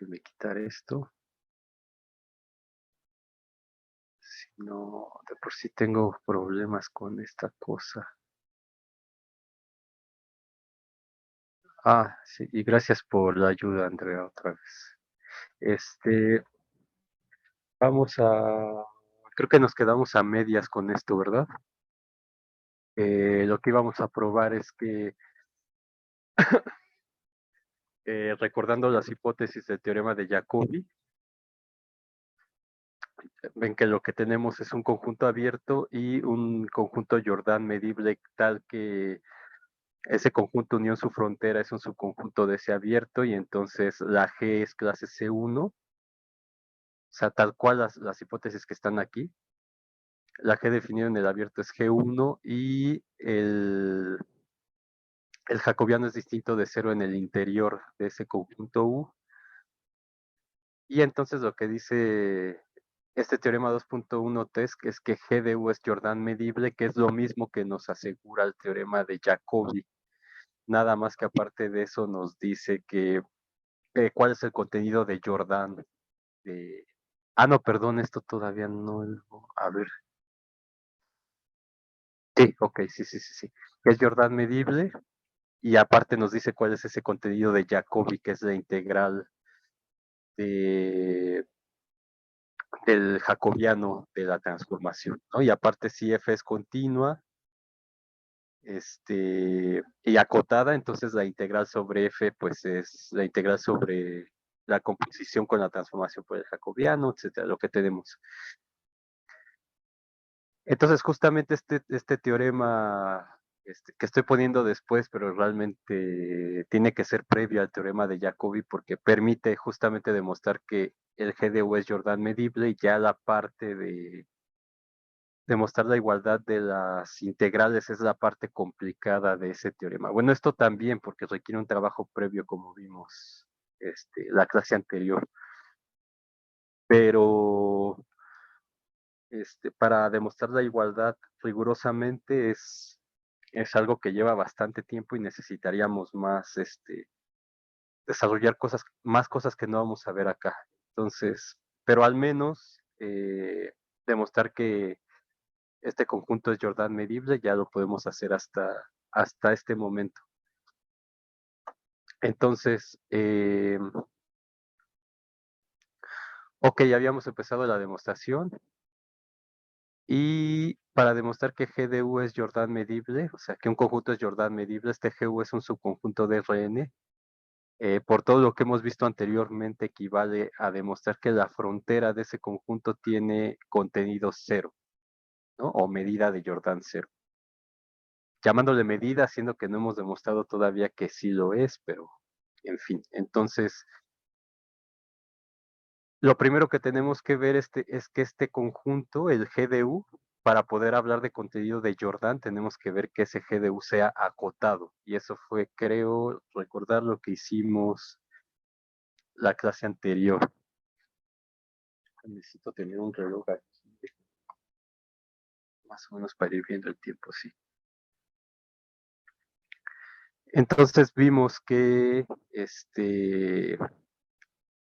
Déjenme quitar esto. Si no, de por sí tengo problemas con esta cosa. Sí, y gracias por la ayuda, Andrea, otra vez. Este, vamos a, creo que nos quedamos a medias con esto, ¿verdad? Lo que íbamos a probar es que, recordando las hipótesis del teorema de Jacobi, ven que lo que tenemos es un conjunto abierto y un conjunto Jordan medible tal que ese conjunto unión su frontera es un subconjunto de ese abierto y entonces la G es clase C1, o sea, tal cual las hipótesis que están aquí. La G definida en el abierto es G1 y el jacobiano es distinto de cero en el interior de ese conjunto U. Y entonces lo que dice este teorema 2.1 test es que G de U es Jordan medible, que es lo mismo que nos asegura el teorema de Jacobi. Nada más que aparte de eso nos dice que cuál es el contenido de Jordan. No, perdón, esto todavía no. A ver. Sí, ok, sí. Es Jordan medible y aparte nos dice cuál es ese contenido de Jacobi, que es la integral de, del jacobiano de la transformación, ¿no? Y aparte si F es continua, y acotada, entonces la integral sobre F, pues es la integral sobre la composición con la transformación por el jacobiano, etcétera, lo que tenemos. Entonces, justamente este teorema que estoy poniendo después, pero realmente tiene que ser previo al teorema de Jacobi porque permite justamente demostrar que el GDU es Jordan medible y ya la parte de demostrar la igualdad de las integrales es la parte complicada de ese teorema. Bueno, esto también porque requiere un trabajo previo, como vimos la clase anterior, pero para demostrar la igualdad rigurosamente es algo que lleva bastante tiempo y necesitaríamos más, desarrollar más cosas que no vamos a ver acá. Entonces, pero al menos demostrar que este conjunto es Jordan medible, ya lo podemos hacer hasta este momento. Entonces, ok, ya habíamos empezado la demostración. Y para demostrar que GDU es Jordan medible, o sea, que un conjunto es Jordan medible, este GU es un subconjunto de Rn, por todo lo que hemos visto anteriormente, equivale a demostrar que la frontera de ese conjunto tiene contenido cero, ¿no? O medida de Jordan cero. Llamándole medida, siendo que no hemos demostrado todavía que sí lo es, pero en fin. Entonces, lo primero que tenemos que ver es que este conjunto, el GDU, para poder hablar de contenido de Jordan, tenemos que ver que ese GDU sea acotado. Y eso fue, creo, recordar lo que hicimos la clase anterior. Necesito tener un reloj aquí, más o menos para ir viendo el tiempo, sí. Entonces vimos que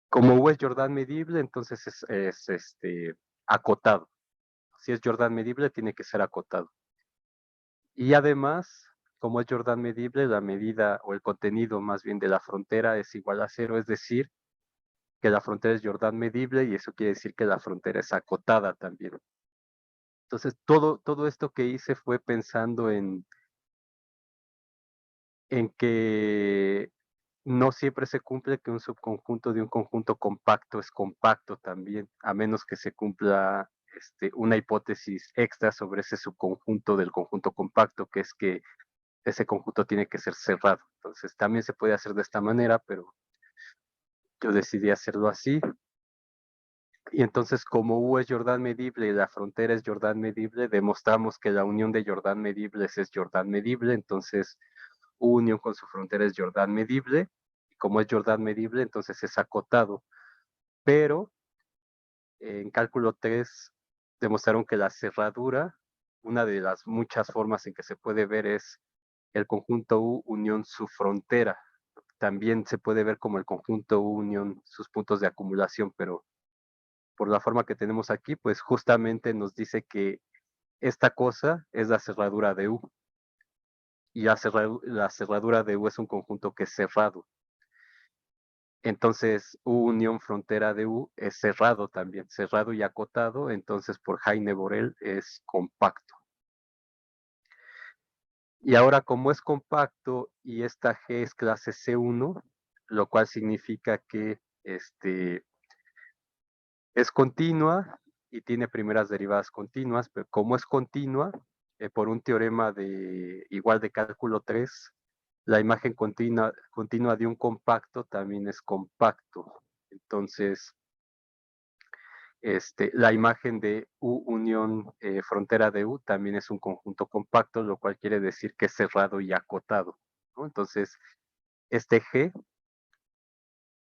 como U es Jordan medible, entonces es acotado. Si es Jordan medible, tiene que ser acotado. Y además, como es Jordan medible, la medida o el contenido más bien de la frontera es igual a cero, es decir, que la frontera es Jordan medible y eso quiere decir que la frontera es acotada también. Entonces, todo esto que hice fue pensando en que no siempre se cumple que un subconjunto de un conjunto compacto es compacto también, a menos que se cumpla una hipótesis extra sobre ese subconjunto del conjunto compacto, que es que ese conjunto tiene que ser cerrado. Entonces también se puede hacer de esta manera, pero yo decidí hacerlo así. Y entonces como U es Jordan medible y la frontera es Jordan medible, demostramos que la unión de Jordan medibles es Jordan medible, entonces U unión con su frontera es Jordan medible, y como es Jordan medible, entonces es acotado. Pero en cálculo 3 demostraron que la cerradura, una de las muchas formas en que se puede ver es el conjunto U unión su frontera. también se puede ver como el conjunto unión, sus puntos de acumulación, pero por la forma que tenemos aquí, pues justamente nos dice que esta cosa es la cerradura de U, y la cerradura de U es un conjunto que es cerrado. Entonces, U unión frontera de U es cerrado también, cerrado y acotado, entonces por Heine Borel es compacto. Y ahora, como es compacto y esta G es clase C1, lo cual significa que es continua y tiene primeras derivadas continuas, pero como es continua, por un teorema igual de cálculo 3, la imagen continua de un compacto también es compacto. Entonces, la imagen de U unión frontera de U también es un conjunto compacto, lo cual quiere decir que es cerrado y acotado, ¿no? Entonces, este G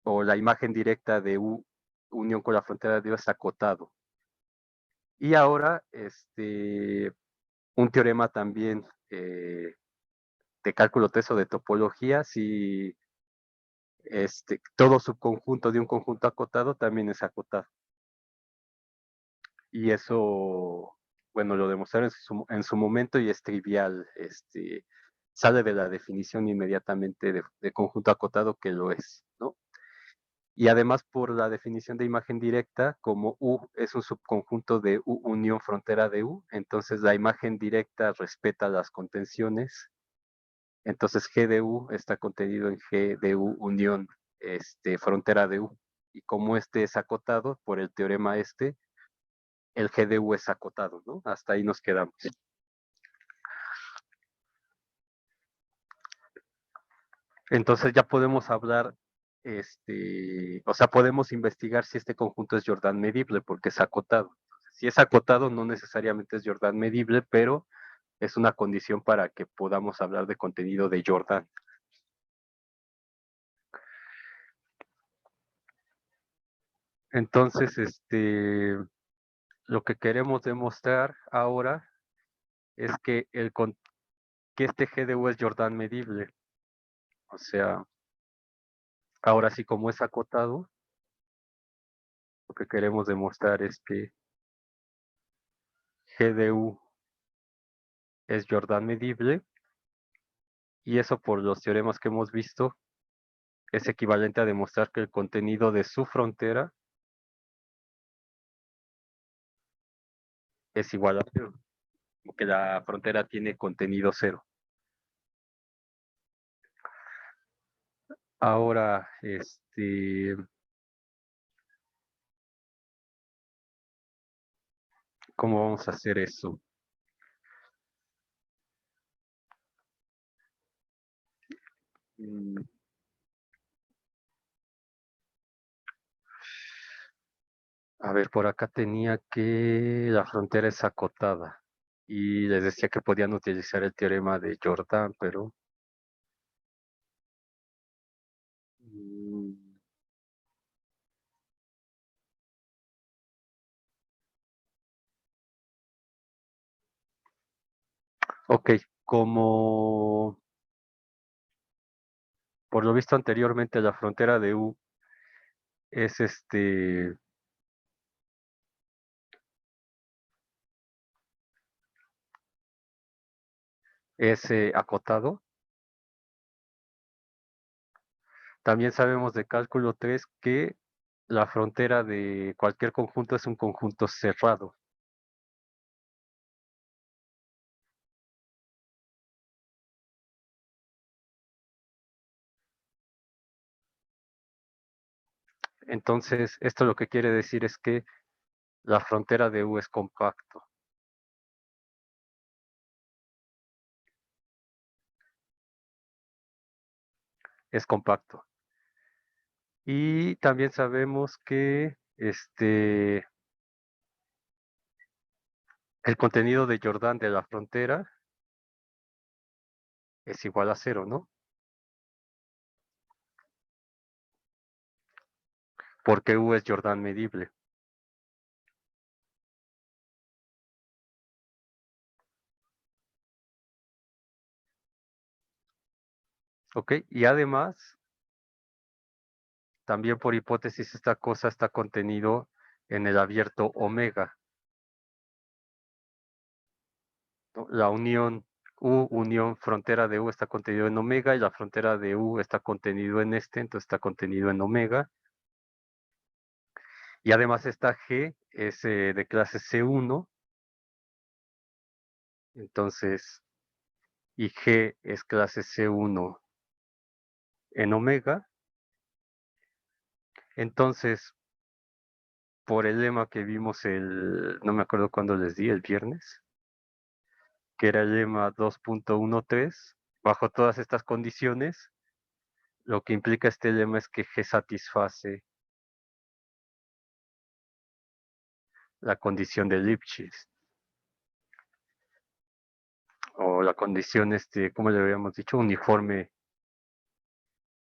o la imagen directa de U unión con la frontera de U es acotado. Y ahora, un teorema también de cálculo 3 o de topología, si todo subconjunto de un conjunto acotado también es acotado. Y eso, bueno, lo demostraron en su momento y es trivial, sale de la definición inmediatamente de conjunto acotado que lo es, ¿no? Y además por la definición de imagen directa, como U es un subconjunto de U unión frontera de U, entonces la imagen directa respeta las contenciones, entonces G de U está contenido en G de U unión frontera de U. Y como este es acotado por el teorema el G de U es acotado, ¿no? Hasta ahí nos quedamos. Entonces ya podemos hablar, o sea, podemos investigar si este conjunto es Jordan medible porque es acotado. Si es acotado, no necesariamente es Jordan medible, pero es una condición para que podamos hablar de contenido de Jordan. Entonces, lo que queremos demostrar ahora es que este G de U es Jordan medible. O sea, ahora sí, como es acotado, lo que queremos demostrar es que G de U es Jordan medible, y eso por los teoremas que hemos visto es equivalente a demostrar que el contenido de su frontera es igual a cero, que la frontera tiene contenido cero. Ahora, ¿cómo vamos a hacer eso? Mm, A ver, por acá tenía que la frontera es acotada. Y les decía que podían utilizar el teorema de Jordan, pero... mm, ok, como por lo visto anteriormente la frontera de U es acotado. También sabemos de cálculo 3 que la frontera de cualquier conjunto es un conjunto cerrado. Entonces, esto lo que quiere decir es que la frontera de U es compacto. Es compacto. Y también sabemos que el contenido de Jordan de la frontera es igual a cero, ¿no? Porque U es Jordan medible. ¿Ok? Y además, también por hipótesis esta cosa está contenido en el abierto omega. ¿No? La unión U, unión frontera de U está contenido en omega y la frontera de U está contenido en entonces está contenido en omega. Y además esta G es de clase C1, entonces, y G es clase C1 en omega. Entonces, por el lema que vimos no me acuerdo cuándo les di, el viernes, que era el lema 2.13, bajo todas estas condiciones, lo que implica este lema es que G satisface la condición de Lipschitz, o la condición, ¿cómo le habíamos dicho? Uniforme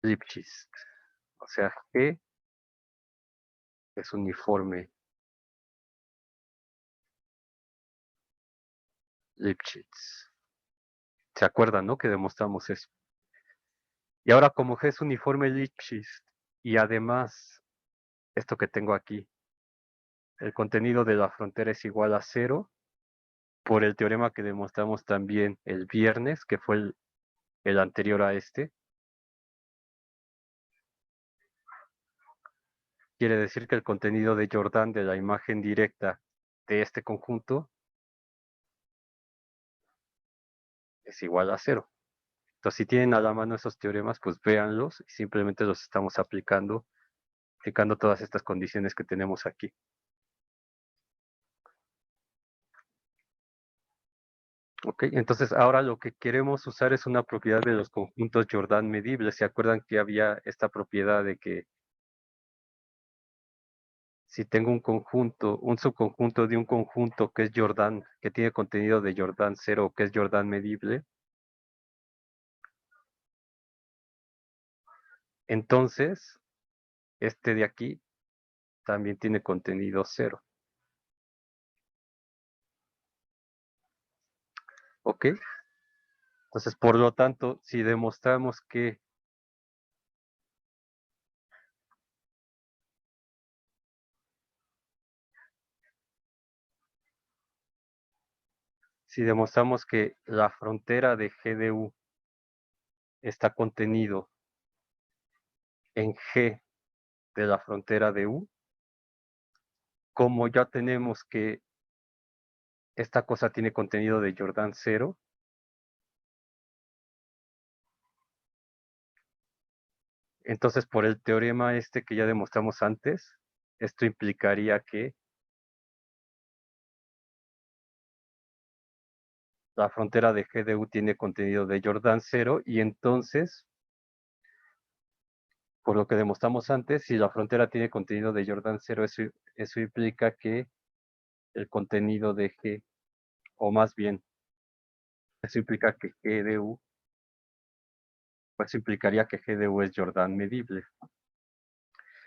Lipschitz. O sea, G es uniforme Lipschitz. ¿Se acuerdan, no? Que demostramos eso. Y ahora, como G es uniforme Lipschitz, y además, esto que tengo aquí, el contenido de la frontera es igual a 0, por el teorema que demostramos también el viernes, que fue el anterior a este. Quiere decir que el contenido de Jordan de la imagen directa de este conjunto es igual a 0. Entonces, si tienen a la mano esos teoremas, pues véanlos y simplemente los estamos aplicando todas estas condiciones que tenemos aquí. Ok, entonces ahora lo que queremos usar es una propiedad de los conjuntos Jordan medibles. ¿Se acuerdan que había esta propiedad de que si tengo un conjunto, un subconjunto de un conjunto que es Jordan, que tiene contenido de Jordan 0, que es Jordan medible, entonces este de aquí también tiene contenido 0. ¿Ok? Entonces, por lo tanto, si demostramos que la frontera de G de U está contenido en G de la frontera de U, como ya tenemos que esta cosa tiene contenido de Jordan 0, entonces por el teorema que ya demostramos antes, esto implicaría que la frontera de G de U tiene contenido de Jordan 0 y entonces, por lo que demostramos antes, si la frontera tiene contenido de Jordan 0, eso implica que el contenido de G, o más bien, eso implica que G de U, pues implicaría que G de U es Jordan medible.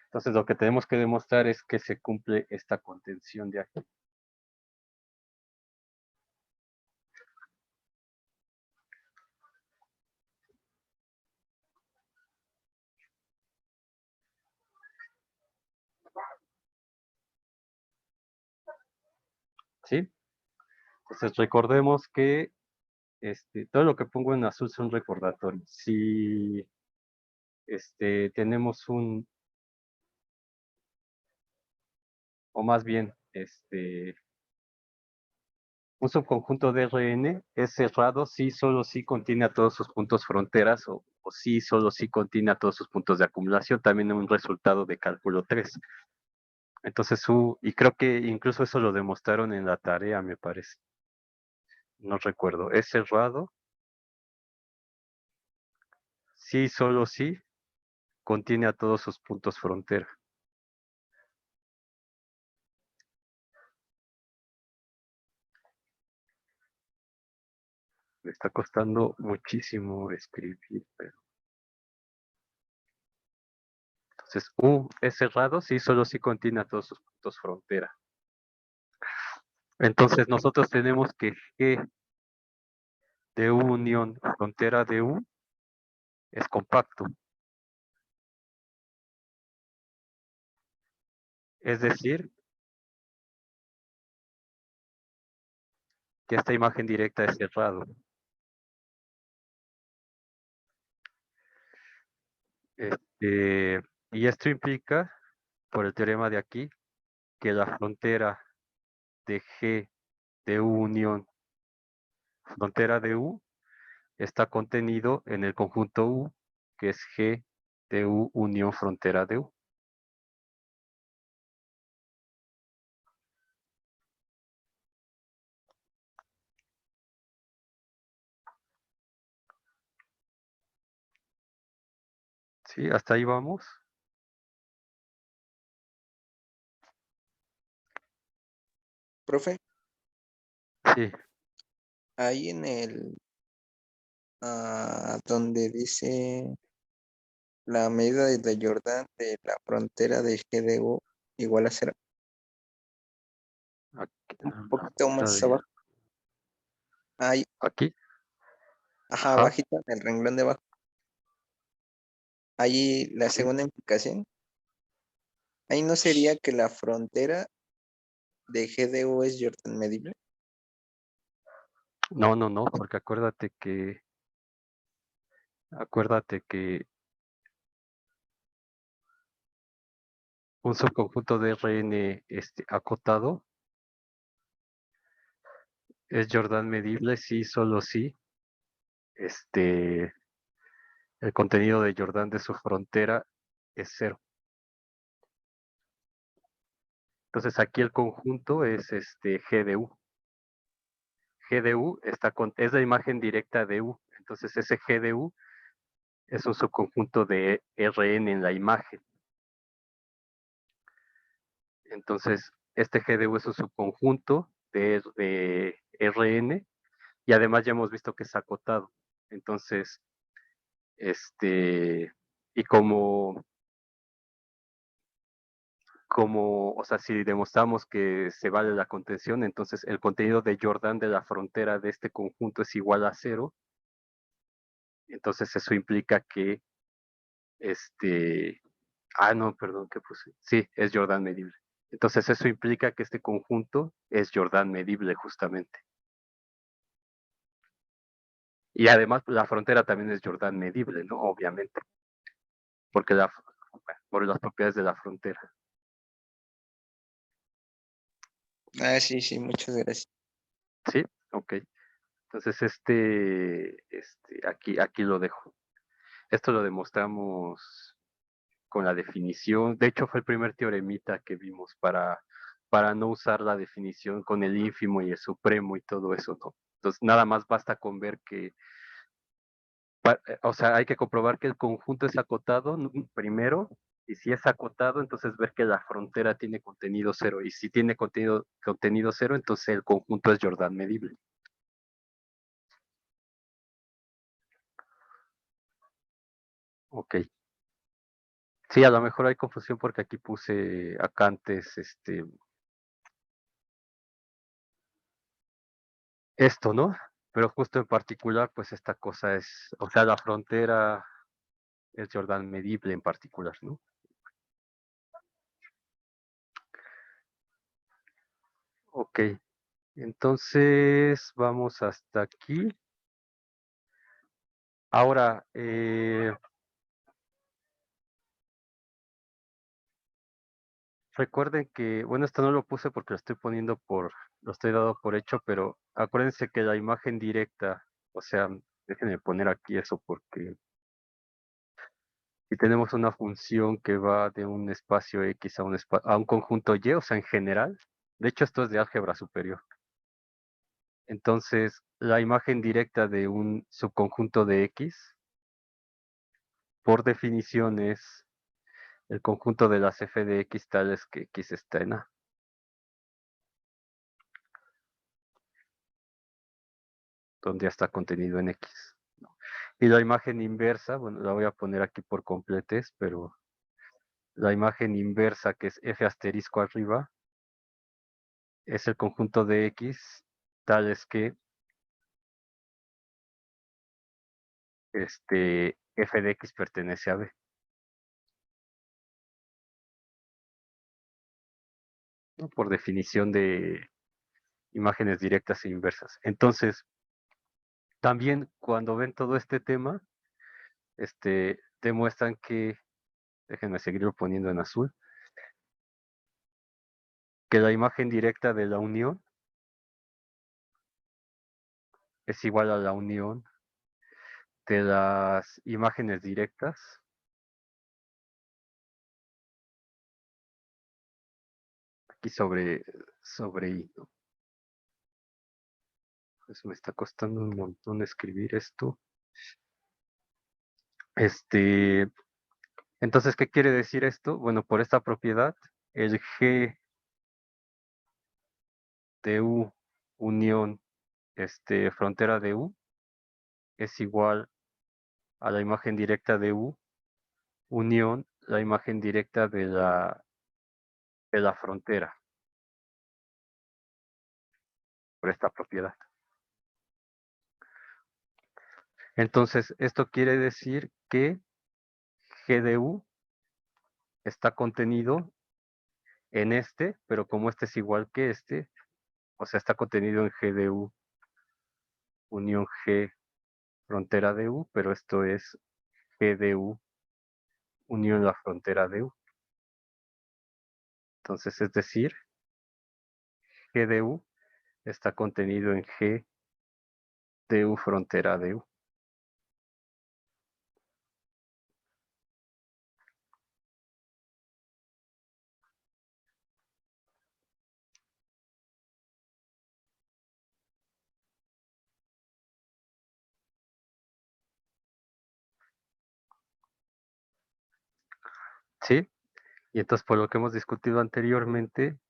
Entonces lo que tenemos que demostrar es que se cumple esta contención de aquí. ¿Sí? Entonces recordemos que todo lo que pongo en azul son recordatorios. Si tenemos o más bien, un subconjunto de Rn es cerrado si solo si contiene a todos sus puntos fronteras o si solo si contiene a todos sus puntos de acumulación, también un resultado de cálculo 3. Entonces, y creo que incluso eso lo demostraron en la tarea, me parece. No recuerdo. Es cerrado si solo si contiene a todos sus puntos frontera. Me está costando muchísimo escribir, pero... Entonces, U es cerrado si solo si contiene a todos sus puntos frontera. Entonces, nosotros tenemos que G de U unión frontera de U es compacto. Es decir, que esta imagen directa es cerrado. Y esto implica, por el teorema de aquí, que la frontera de G de U unión frontera de U está contenido en el conjunto U, que es G de U unión frontera de U. ¿Sí? ¿Hasta ahí vamos? Profe, Sí, ahí en el donde dice la medida de Jordan de la frontera de GDU igual a cero, aquí, un poquito más de- abajo, ahí, aquí, ajá, ajá. abajito en el renglón de abajo, ahí la Sí. segunda implicación, ahí no sería que la frontera de GDU es Jordan medible. No, no, no, porque acuérdate que un subconjunto de Rn acotado es Jordan medible si, solo si este, el contenido de Jordan de su frontera es cero. Entonces aquí el conjunto es G de U. G de U es la imagen directa de U. Entonces ese G de U es un subconjunto de Rn en la imagen. Entonces este G de U es un subconjunto de Rn y además ya hemos visto que es acotado. Entonces, y o sea, si demostramos que se vale la contención, entonces el contenido de Jordan de la frontera de este conjunto es igual a cero. Entonces eso implica que no, perdón, ¿qué puse? Sí, es Jordan medible. Entonces eso implica que este conjunto es Jordan medible justamente. Y además la frontera también es Jordan medible, ¿no? Obviamente, porque por las propiedades de la frontera. Ah, sí, sí, muchas gracias. ¿Sí? Ok. Entonces aquí lo dejo. Esto lo demostramos con la definición. De hecho, fue el primer teoremita que vimos para no usar la definición con el ínfimo y el supremo y todo eso, ¿no? Entonces, nada más basta con ver que, o sea, hay que comprobar que el conjunto es acotado primero, y si es acotado, entonces ver que la frontera tiene contenido cero, y si tiene contenido cero, entonces el conjunto es Jordan medible. Ok. Sí, a lo mejor hay confusión porque aquí puse acá antes esto, ¿no? Pero justo en particular, pues esta cosa es, o sea, la frontera es Jordan medible en particular, ¿no? Ok, entonces vamos hasta aquí. Ahora, recuerden que, bueno, esto no lo puse porque lo estoy dando por hecho, pero acuérdense que la imagen directa, o sea, déjenme poner aquí eso porque si tenemos una función que va de un espacio X a un conjunto Y, o sea, en general, de hecho esto es de álgebra superior. Entonces, la imagen directa de un subconjunto de X, por definición, es el conjunto de las f de X tales que X está en A, donde ya está contenido en X. Y la imagen inversa, bueno, la voy a poner aquí por completes, pero la imagen inversa, que es f asterisco arriba, es el conjunto de X tales que f de X pertenece a B. ¿no? Por definición de imágenes directas e inversas. Entonces, también cuando ven todo este tema, demuestran que, déjenme seguirlo poniendo en azul, que la imagen directa de la unión es igual a la unión de las imágenes directas aquí sobre I, ¿no? Pues me está costando un montón escribir esto. Entonces, ¿qué quiere decir esto? Bueno, por esta propiedad, el G de U unión frontera de U es igual a la imagen directa de U unión la imagen directa de la frontera, por esta propiedad. Entonces, esto quiere decir que G de U está contenido en pero como este es igual que o sea, está contenido en G de U unión G frontera de U, pero esto es G de U unión la frontera de U. Entonces, es decir, G de U está contenido en G de U frontera de U. ¿Sí? Y entonces, por lo que hemos discutido anteriormente,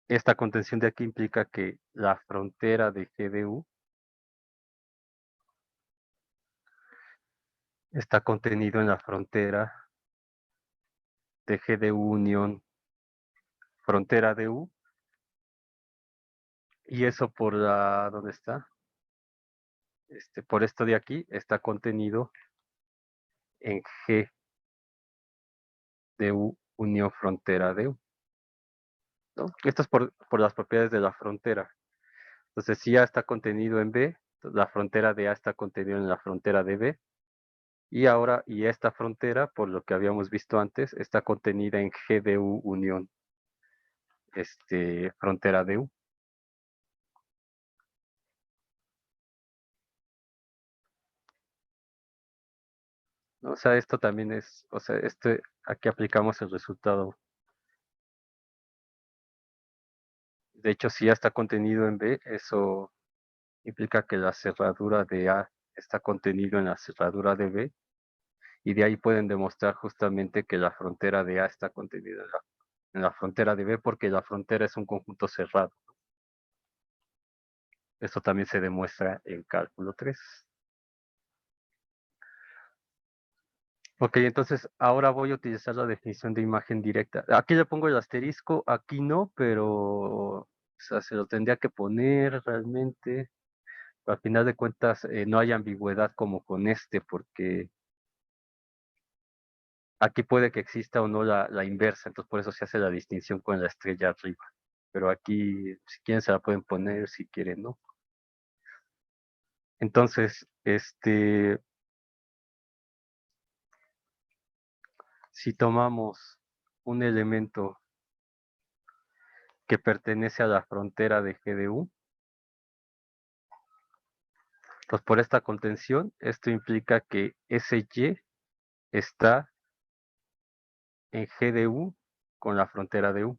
esta contención de aquí implica que la frontera de G de U está contenido en la frontera de G de U unión frontera de U, y eso por ¿dónde está? Por esto de aquí está contenido en G de U unión frontera de U, ¿no? Esto es por las propiedades de la frontera. Entonces, si A está contenido en B, la frontera de A está contenido en la frontera de B, y esta frontera, por lo que habíamos visto antes, está contenida en G de U unión frontera de U. ¿No? O sea, esto también es, o sea, aquí aplicamos el resultado. De hecho, si A está contenido en B, eso implica que la cerradura de A está contenido en la cerradura de B, y de ahí pueden demostrar justamente que la frontera de A está contenida en la frontera de B, porque la frontera es un conjunto cerrado. Esto también se demuestra en cálculo 3. Ok, entonces ahora voy a utilizar la definición de imagen directa. Aquí le pongo el asterisco, aquí no, pero o sea, se lo tendría que poner realmente. Al final de cuentas, no hay ambigüedad como con porque aquí puede que exista o no la inversa, entonces por eso se hace la distinción con la estrella arriba. Pero aquí, si quieren, se la pueden poner, si quieren, ¿no? Entonces, si tomamos un elemento que pertenece a la frontera de GDU, pues por esta contención, esto implica que ese Y está en GDU con la frontera de U.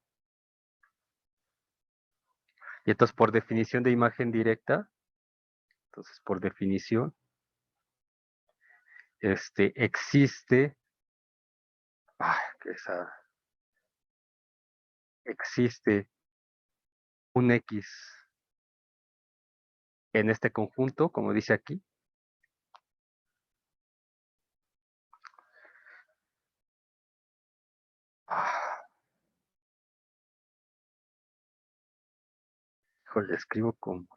Y entonces, por definición de imagen directa, entonces por definición, existe, existe un X en este conjunto, como dice aquí. Híjole, escribo como.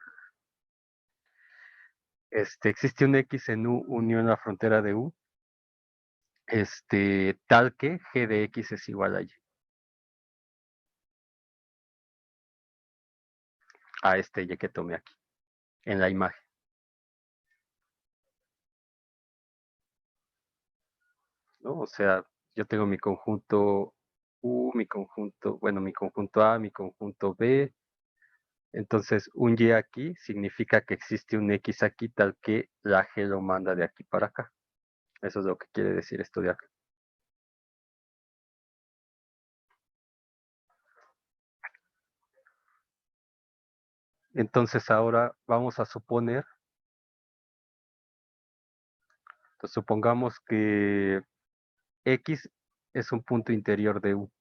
Existe un X en U unión a la frontera de U, tal que G de X es igual a Y. a este Y que tomé aquí, en la imagen. ¿No? O sea, yo tengo mi conjunto U, mi conjunto A, mi conjunto B. Entonces, un Y aquí significa que existe un X aquí tal que la G lo manda de aquí para acá. Eso es lo que quiere decir esto de acá. Entonces, ahora vamos a suponer, pues, supongamos que X es un punto interior de U.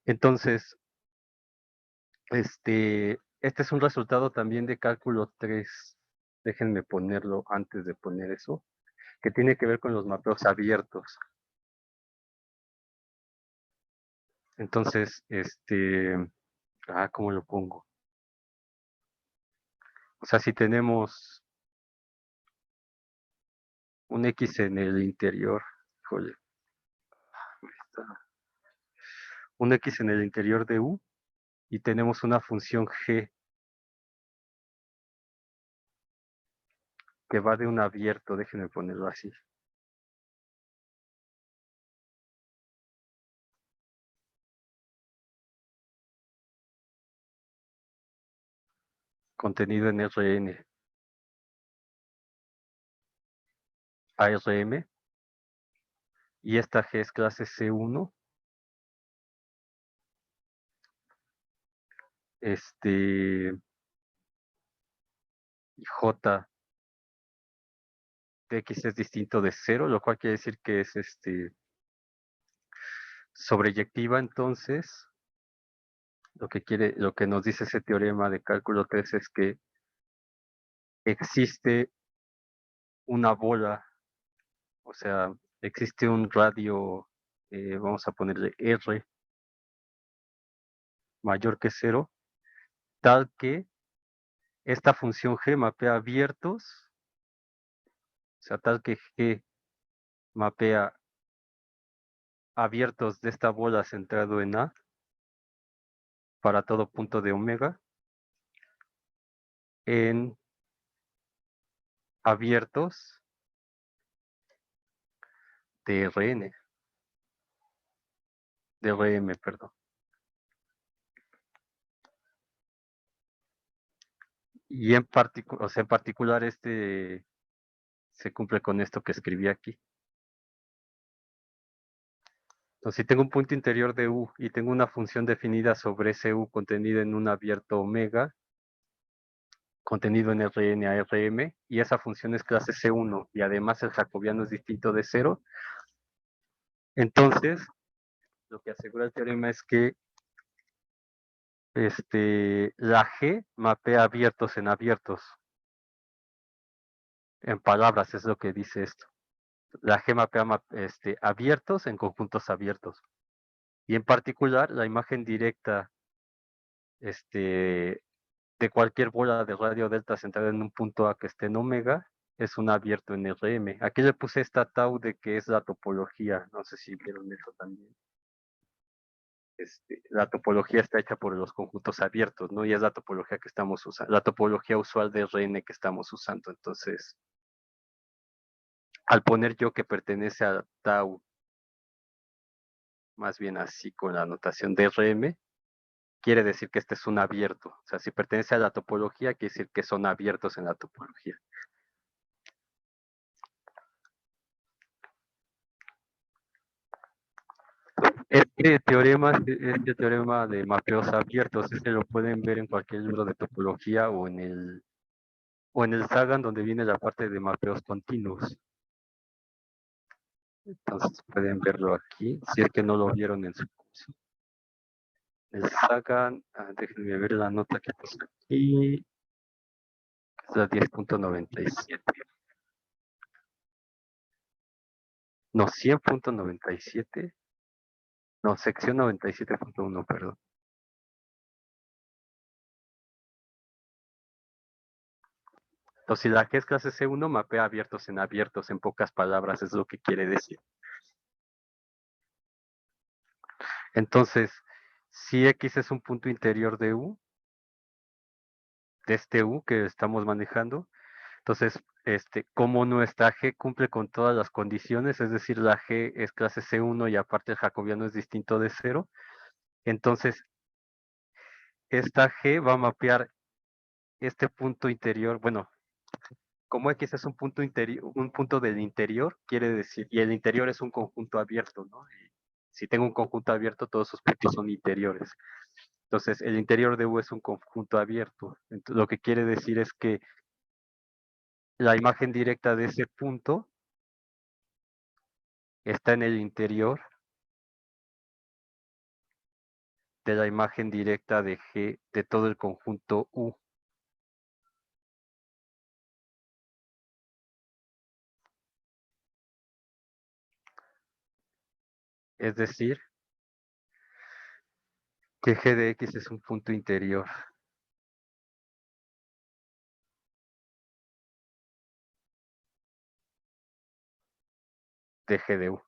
Entonces, este es un resultado también de cálculo 3. Déjenme ponerlo antes de poner eso, que tiene que ver con los mapeos abiertos. Entonces, ¿cómo lo pongo? O sea, si tenemos un X en el interior, híjole, un X en el interior de U y tenemos una función G que va de un abierto, déjenme ponerlo así. Contenido en Rn a Rm, y esta G es clase C1, y J de X es distinto de 0, lo cual quiere decir que es sobreyectiva. Entonces, lo que nos dice ese teorema de cálculo 3 es que existe una bola, o sea, existe un radio, vamos a ponerle R mayor que 0, tal que esta función G mapea abiertos, o sea, tal que G mapea abiertos de esta bola centrado en A para todo punto de omega en abiertos de Rn, de Rm, perdón. Y en particular se cumple con esto que escribí aquí. Entonces, si tengo un punto interior de U y tengo una función definida sobre ese U contenida en un abierto omega, contenido en Rn a Rm, y esa función es clase C1 y además el jacobiano es distinto de 0, entonces lo que asegura el teorema es que la G mapea abiertos en abiertos. En palabras es lo que dice esto. La G mapea abiertos en conjuntos abiertos. Y en particular, la imagen directa de cualquier bola de radio delta centrada en un punto A que esté en omega es un abierto en Rm. Aquí le puse esta tau de que es la topología. No sé si vieron eso también. La topología está hecha por los conjuntos abiertos, ¿no? Y es la topología que estamos usando, la topología usual de Rn que estamos usando. Entonces, al poner yo que pertenece a tau, más bien así con la notación de Rm, quiere decir que este es un abierto. O sea, si pertenece a la topología, quiere decir que son abiertos en la topología. Este teorema de mapeos abiertos, lo pueden ver en cualquier libro de topología o en el Sagan, donde viene la parte de mapeos continuos. Entonces pueden verlo aquí, si es que no lo vieron en su curso. El Sagan, déjenme ver la nota que puse aquí, es la 10.97. No, 100.97. No, sección 97.1, perdón. Entonces, si la G es clase C1, mapea abiertos, en pocas palabras, es lo que quiere decir. Entonces, si X es un punto interior de U, de este U que estamos manejando, entonces, como nuestra G cumple con todas las condiciones, es decir, la G es clase C1 y aparte el jacobiano es distinto de 0, entonces esta G va a mapear este punto interior, bueno, como X es un punto interior, un punto del interior, quiere decir, y el interior es un conjunto abierto, ¿no? Y si tengo un conjunto abierto, todos sus puntos son interiores. Entonces, el interior de U es un conjunto abierto. Entonces, lo que quiere decir es que la imagen directa de ese punto está en el interior de la imagen directa de G de todo el conjunto U. Es decir, que G de X es un punto interior de G de U,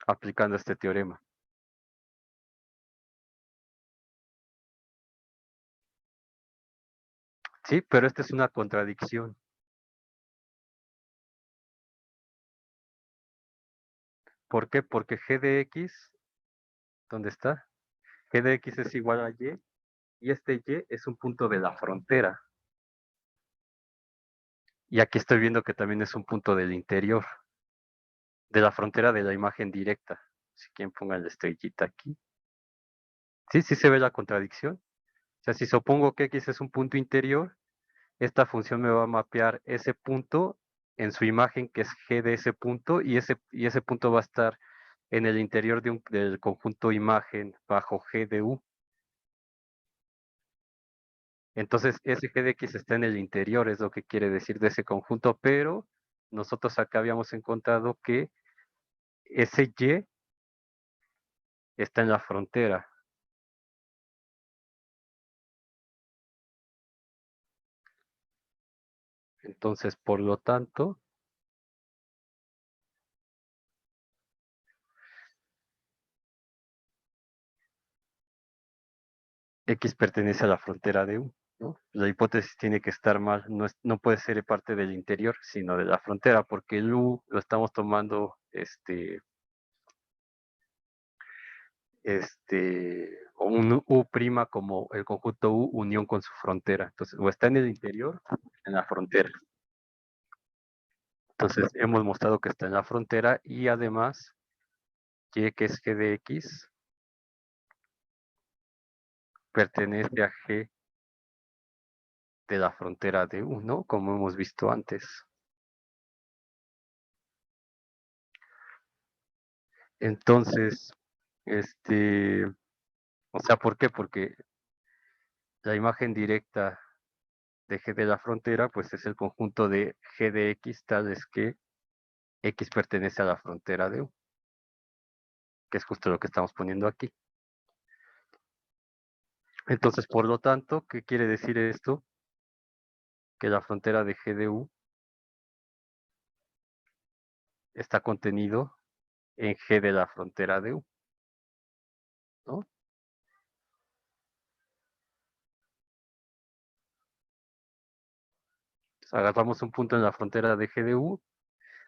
aplicando este teorema. Sí, pero esta es una contradicción. ¿Por qué? Porque G de X, ¿dónde está? G de X es igual a Y, y este Y es un punto de la frontera. Y aquí estoy viendo que también es un punto del interior, de la frontera de la imagen directa. Si quieren pongan la estrellita aquí. Sí, sí se ve la contradicción. O sea, si supongo que X es un punto interior, esta función me va a mapear ese punto en su imagen que es G de ese punto y ese punto va a estar en el interior del conjunto imagen bajo G de U. Entonces, ese G de X está en el interior, es lo que quiere decir de ese conjunto, pero nosotros acá habíamos encontrado que ese Y está en la frontera. Entonces, por lo tanto, X pertenece a la frontera de U, ¿no? La hipótesis tiene que estar mal, no puede ser parte del interior, sino de la frontera, porque el U lo estamos tomando o un U' como el conjunto U unión con su frontera. Entonces, o está en el interior, en la frontera. Entonces, hemos mostrado que está en la frontera y además, Y que es G de X, pertenece a G de la frontera de U, ¿no? Como hemos visto antes. Entonces, o sea, ¿por qué? Porque la imagen directa de G de la frontera, pues es el conjunto de G de X, tales que X pertenece a la frontera de U, que es justo lo que estamos poniendo aquí. Entonces, por lo tanto, ¿qué quiere decir esto? Que la frontera de G de U está contenido en G de la frontera de U, ¿no? Entonces, agarramos un punto en la frontera de G de U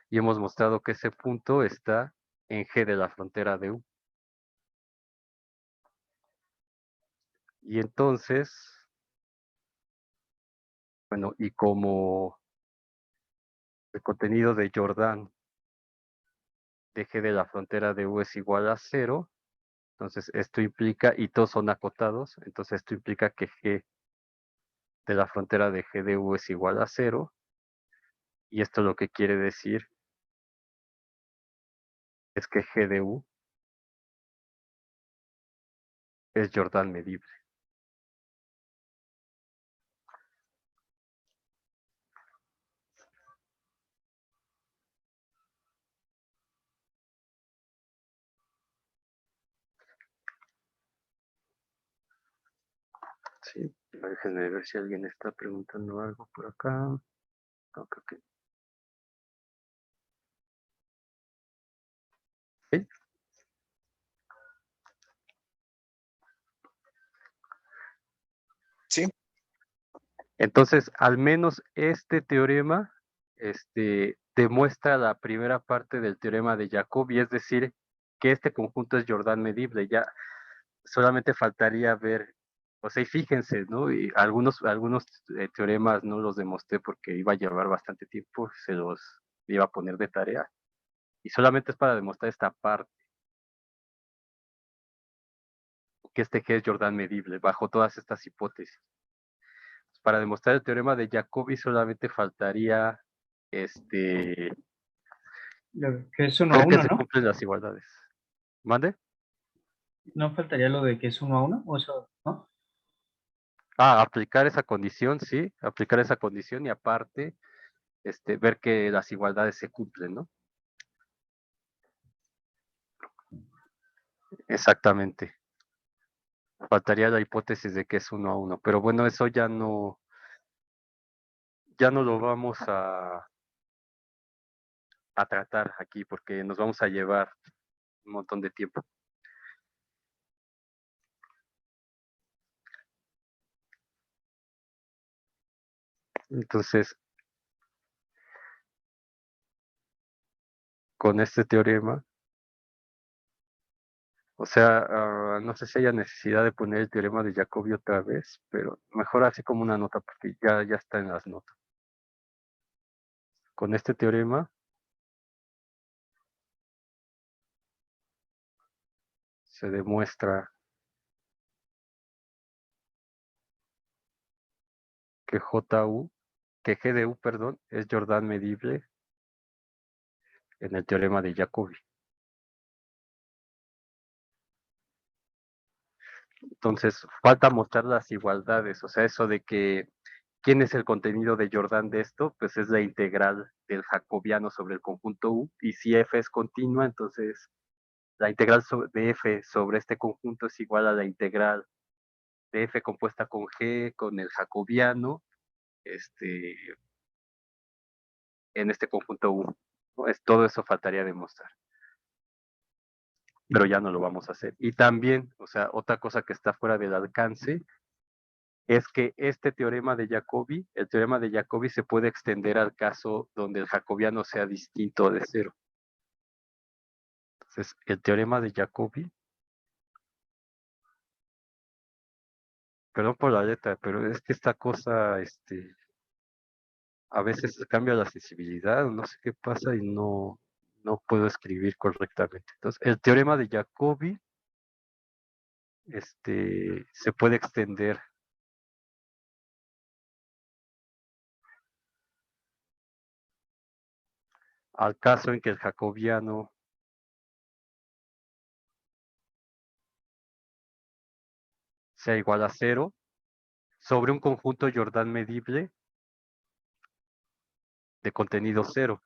y hemos mostrado que ese punto está en G de la frontera de U. Y entonces, bueno, y como el contenido de Jordan de G de la frontera de U es igual a 0, entonces esto implica, y todos son acotados, entonces esto implica que G de la frontera de G de U es igual a 0, y esto lo que quiere decir es que G de U es Jordan medible. Sí, déjenme ver si alguien está preguntando algo por acá. No, creo que sí. Entonces, al menos este teorema demuestra la primera parte del teorema de Jacobi, es decir, que este conjunto es Jordan medible. Ya solamente faltaría ver, o sea, y fíjense, ¿no? Y algunos teoremas no los demostré porque iba a llevar bastante tiempo, se los iba a poner de tarea. Y solamente es para demostrar esta parte, que este G es Jordan medible, bajo todas estas hipótesis. Para demostrar el teorema de Jacobi solamente faltaría Que es uno a ver que uno, se ¿no? cumplen las igualdades. ¿Mande? ¿No faltaría lo de que es 1 a 1? O eso, ¿no? Aplicar esa condición, sí, aplicar esa condición y aparte, ver que las igualdades se cumplen, ¿no? Exactamente. Faltaría la hipótesis de que es 1 a 1, pero bueno, eso ya no lo vamos a tratar aquí porque nos vamos a llevar un montón de tiempo. Entonces, con este teorema, o sea, no sé si haya necesidad de poner el teorema de Jacobi otra vez, pero mejor así como una nota porque ya está en las notas. Con este teorema se demuestra que G de U, perdón, es Jordan medible en el teorema de Jacobi. Entonces, falta mostrar las igualdades, o sea, eso de que ¿quién es el contenido de Jordan de esto? Pues es la integral del jacobiano sobre el conjunto U, y si F es continua, entonces la integral de F sobre este conjunto es igual a la integral de F compuesta con G, con el jacobiano, en este conjunto U. ¿No? Todo eso faltaría demostrar, pero ya no lo vamos a hacer. Y también, o sea, otra cosa que está fuera del alcance es que este teorema de Jacobi, el teorema de Jacobi se puede extender al caso donde el jacobiano sea distinto de cero. Entonces, el teorema de Jacobi, perdón por la letra, pero es que esta cosa, a veces cambia la sensibilidad, no sé qué pasa y no puedo escribir correctamente. Entonces, el teorema de Jacobi, se puede extender al caso en que el jacobiano sea igual a cero sobre un conjunto Jordan medible de contenido cero.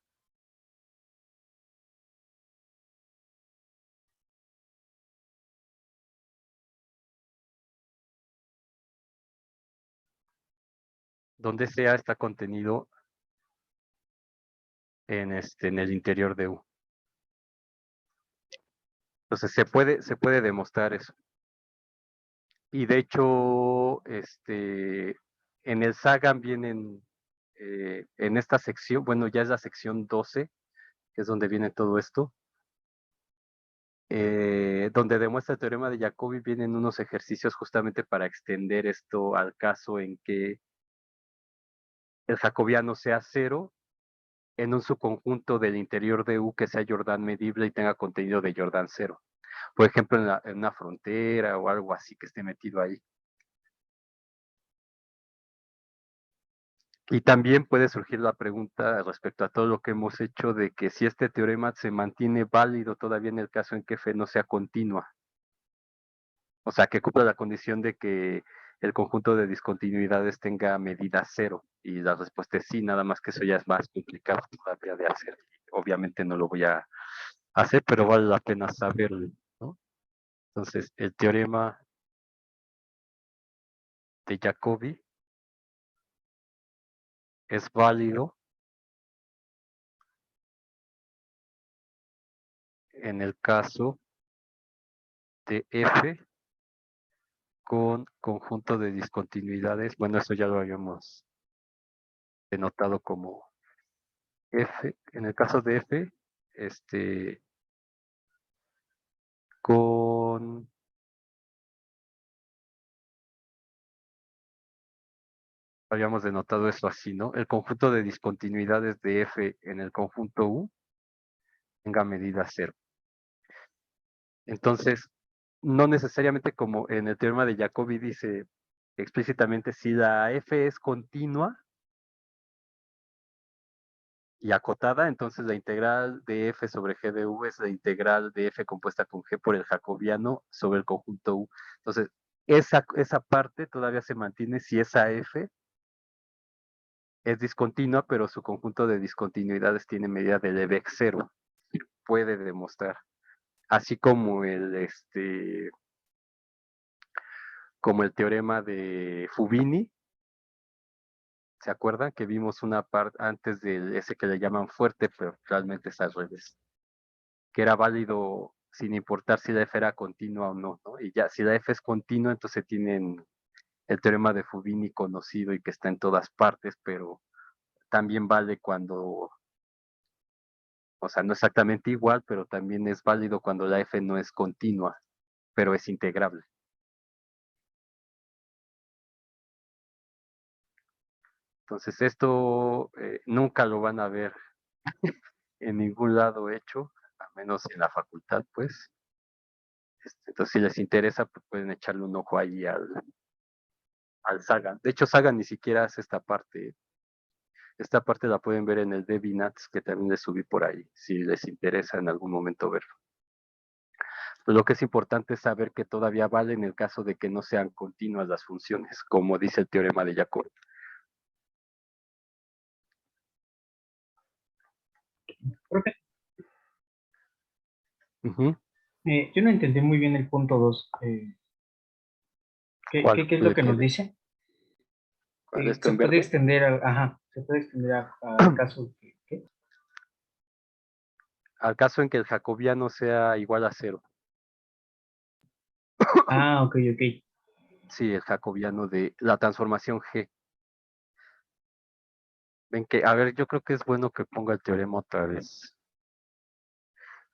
Donde sea está contenido en el interior de U. Entonces se puede demostrar eso. Y de hecho, en el Sagan vienen, en esta sección, bueno, ya es la sección 12, que es donde viene todo esto, donde demuestra el teorema de Jacobi, vienen unos ejercicios justamente para extender esto al caso en que el jacobiano sea cero en un subconjunto del interior de U que sea Jordan medible y tenga contenido de Jordan cero. Por ejemplo, en una frontera o algo así que esté metido ahí. Y también puede surgir la pregunta respecto a todo lo que hemos hecho de que si este teorema se mantiene válido todavía en el caso en que F no sea continua. O sea, que cumpla la condición de que el conjunto de discontinuidades tenga medida cero. Y la respuesta es sí, nada más que eso ya es más complicado todavía de hacer. Obviamente no lo voy a hacer, pero vale la pena saberlo, ¿no? Entonces, el teorema de Jacobi es válido en el caso de F con conjunto de discontinuidades. Bueno, eso ya lo habíamos denotado como F. En el caso de F, con habíamos denotado eso así, ¿no? El conjunto de discontinuidades de F en el conjunto U tenga medida 0. Entonces, no necesariamente como en el teorema de Jacobi dice explícitamente si la F es continua y acotada, entonces la integral de F sobre G de U es la integral de F compuesta con G por el jacobiano sobre el conjunto U. Entonces, esa parte todavía se mantiene si esa F es discontinua, pero su conjunto de discontinuidades tiene medida de Lebesgue 0. Puede demostrar. Así como como el teorema de Fubini. ¿Se acuerdan que vimos una parte antes de ese que le llaman fuerte, pero realmente es al revés? Que era válido sin importar si la F era continua o no, ¿no? Y ya, si la F es continua, entonces tienen el teorema de Fubini conocido y que está en todas partes, pero también vale cuando, o sea, no exactamente igual, pero también es válido cuando la F no es continua, pero es integrable. Entonces esto nunca lo van a ver en ningún lado hecho, a menos en la facultad, pues. Entonces si les interesa, pues pueden echarle un ojo ahí al Sagan. De hecho, Sagan ni siquiera hace esta parte. Esta parte la pueden ver en el DeviNats, que también les subí por ahí, si les interesa en algún momento verlo. Pero lo que es importante es saber que todavía vale en el caso de que no sean continuas las funciones, como dice el teorema de Jacobi. Profe, Ujú. yo no entendí muy bien el punto 2. ¿Cuál? ¿Qué es lo que nos dice? ¿Cuál esto Se en puede verde? extender se puede extender al caso que, ¿qué? Al caso en que el jacobiano sea igual a 0. Ah, ok. Sí, el jacobiano de la transformación G. Ven que, a ver, yo creo que es bueno que ponga el teorema otra vez.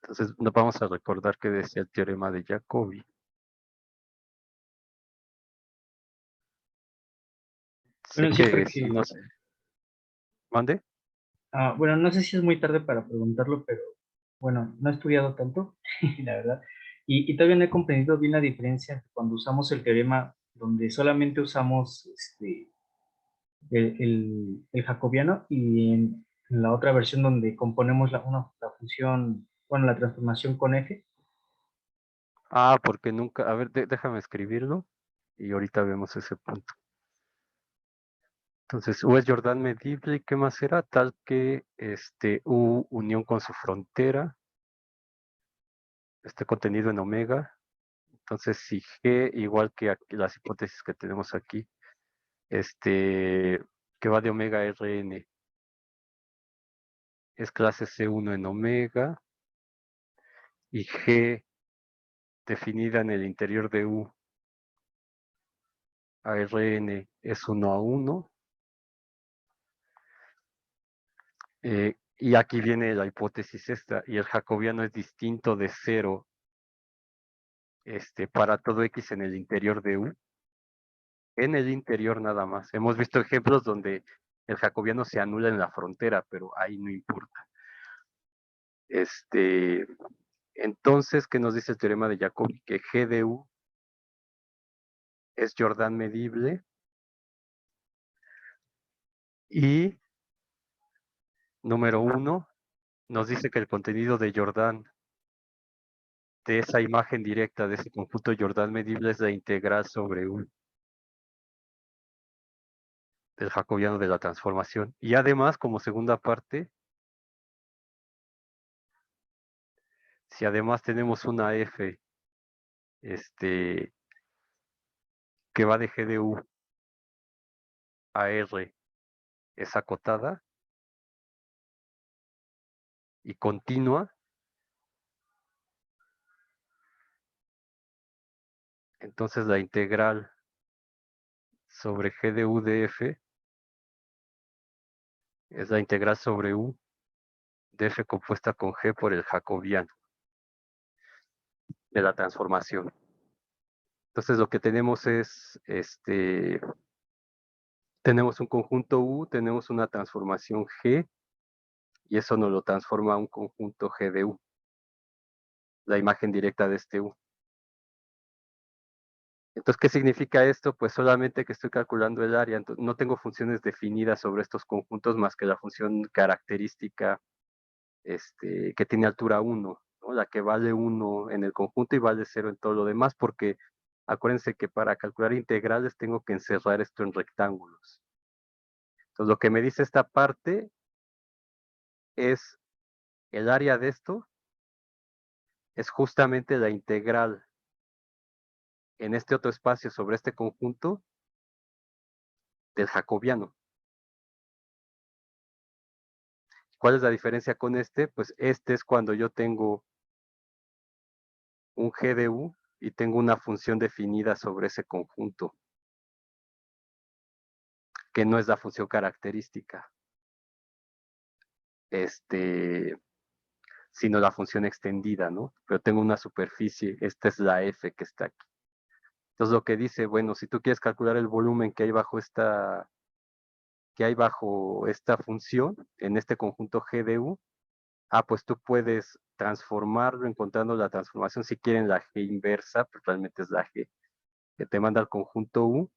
Entonces, nos vamos a recordar que decía el teorema de Jacobi. Sé Bueno, sí, que sí, porque, no sé. ¿Mande? bueno, no sé si es muy tarde para preguntarlo, pero bueno, no he estudiado tanto, la verdad, y todavía no he comprendido bien la diferencia entre cuando usamos el teorema donde solamente usamos el jacobiano y en la otra versión donde componemos la función, bueno, la transformación con F. Ah, porque nunca, a ver, déjame escribirlo y ahorita vemos ese punto. Entonces, U es Jordan medible, ¿y qué más era? Tal que U unión con su frontera esté contenido en omega. Entonces, si G, igual que las hipótesis que tenemos aquí, que va de omega a Rn, es clase C1 en omega, y G definida en el interior de U a Rn es 1 a 1. Y aquí viene la hipótesis esta, y el jacobiano es distinto de 0 para todo X en el interior de U. En el interior nada más. Hemos visto ejemplos donde el jacobiano se anula en la frontera, pero ahí no importa. Entonces, ¿qué nos dice el teorema de Jacobi? Que G de U es Jordan medible y número 1 nos dice que el contenido de Jordan de esa imagen directa de ese conjunto Jordan medible es la integral sobre U del jacobiano de la transformación. Y además, como segunda parte, si además tenemos una F que va de G de U a R, es acotada y continua, Entonces la integral sobre g de u de f es la integral sobre u de f compuesta con g por el jacobiano de la transformación. Entonces lo que tenemos es, tenemos un conjunto u, tenemos una transformación g, y eso nos lo transforma a un conjunto g de u, la imagen directa de este u. Entonces, ¿qué significa esto? Pues solamente que estoy calculando el área, entonces no tengo funciones definidas sobre estos conjuntos más que la función característica que tiene altura 1, ¿no? La que vale 1 en el conjunto y vale 0 en todo lo demás, porque acuérdense que para calcular integrales tengo que encerrar esto en rectángulos. Entonces, lo que me dice esta parte es el área de esto, es justamente la integral en este otro espacio sobre este conjunto del jacobiano. ¿Cuál es la diferencia con este? Pues este es cuando yo tengo un g de u y tengo una función definida sobre ese conjunto, que no es la función característica, sino la función extendida, ¿no? Pero tengo una superficie, esta es la f que está aquí. Entonces lo que dice, bueno, si tú quieres calcular el volumen que hay bajo esta función, en este conjunto g de u, pues tú puedes transformarlo encontrando la transformación, si quieren la g inversa, pues realmente es la g que te manda al conjunto u,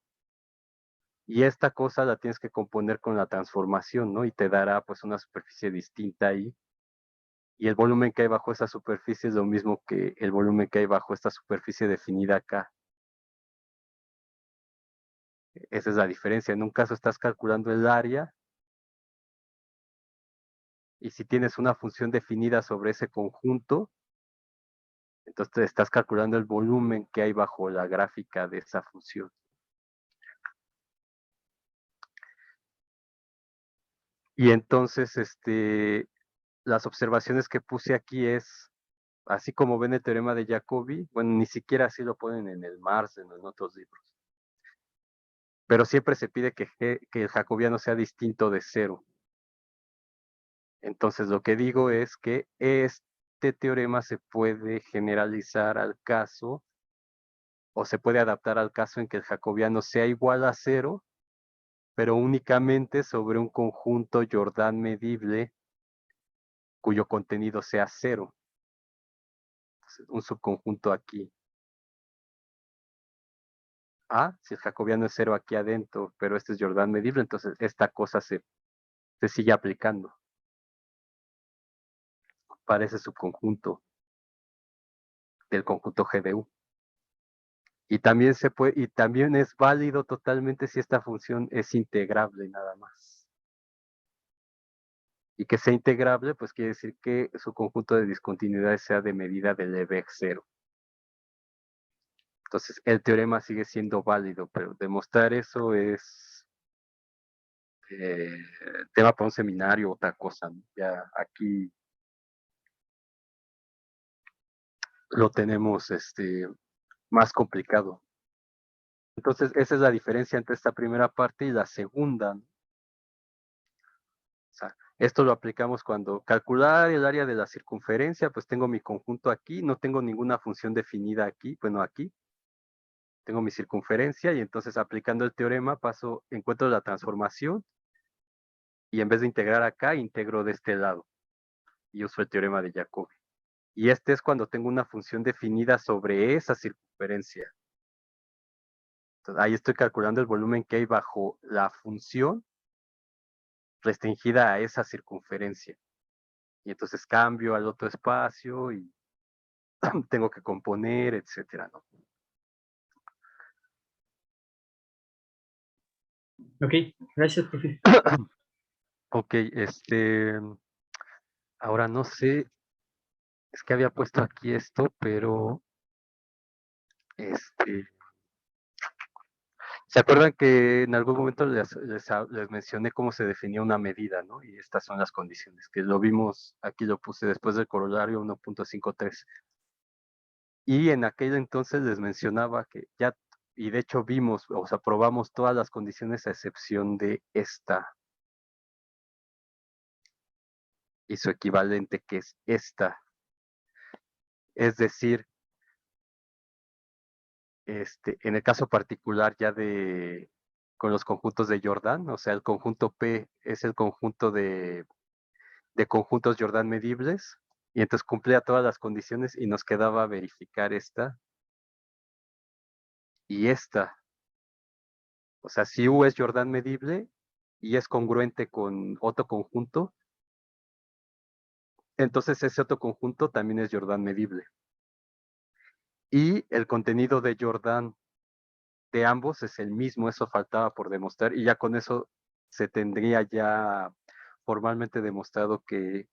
y esta cosa la tienes que componer con la transformación, ¿no? Y te dará pues una superficie distinta ahí, y el volumen que hay bajo esa superficie es lo mismo que el volumen que hay bajo esta superficie definida acá. Esa es la diferencia. En un caso estás calculando el área, y si tienes una función definida sobre ese conjunto, entonces te estás calculando el volumen que hay bajo la gráfica de esa función. Y entonces, las observaciones que puse aquí es, así como ven el teorema de Jacobi, bueno, ni siquiera así lo ponen en el Marx, en otros libros. Pero siempre se pide que el jacobiano sea distinto de 0. Entonces lo que digo es que este teorema se puede generalizar al caso, o se puede adaptar al caso en que el jacobiano sea igual a 0, pero únicamente sobre un conjunto Jordan medible cuyo contenido sea 0. Entonces, un subconjunto aquí. Si el jacobiano es 0 aquí adentro, pero este es Jordan medible, entonces esta cosa se sigue aplicando para ese subconjunto del conjunto GDU. Y también y también es válido totalmente si esta función es integrable nada más. Y que sea integrable, pues quiere decir que su conjunto de discontinuidades sea de medida de Lebesgue 0. Entonces, el teorema sigue siendo válido, pero demostrar eso es tema para un seminario, otra cosa, ¿no? Ya aquí lo tenemos más complicado. Entonces, esa es la diferencia entre esta primera parte y la segunda, ¿no? O sea, esto lo aplicamos cuando calcular el área de la circunferencia, pues tengo mi conjunto aquí, no tengo ninguna función definida aquí, bueno, aquí tengo mi circunferencia, y entonces aplicando el teorema encuentro la transformación, y en vez de integrar acá, integro de este lado, y uso el teorema de Jacobi. Y este es cuando tengo una función definida sobre esa circunferencia. Entonces, ahí estoy calculando el volumen que hay bajo la función restringida a esa circunferencia. Y entonces cambio al otro espacio y tengo que componer, etcétera, ¿no? Ok, gracias, profe. Ok, ahora no sé, es que había puesto aquí esto, pero ¿se acuerdan que en algún momento les mencioné cómo se definía una medida, ¿no? Y estas son las condiciones, que lo vimos, aquí lo puse después del corolario 1.53. Y en aquel entonces les mencionaba que ya, y de hecho vimos, o sea, probamos todas las condiciones a excepción de esta y su equivalente, que es esta. Es decir, en el caso particular ya con los conjuntos de Jordan, o sea, el conjunto P es el conjunto de conjuntos Jordan medibles, y entonces cumplía todas las condiciones y nos quedaba verificar esta y esta. O sea, si U es Jordan medible y es congruente con otro conjunto, entonces ese otro conjunto también es Jordan medible. Y el contenido de Jordan de ambos es el mismo, eso faltaba por demostrar, y ya con eso se tendría ya formalmente demostrado que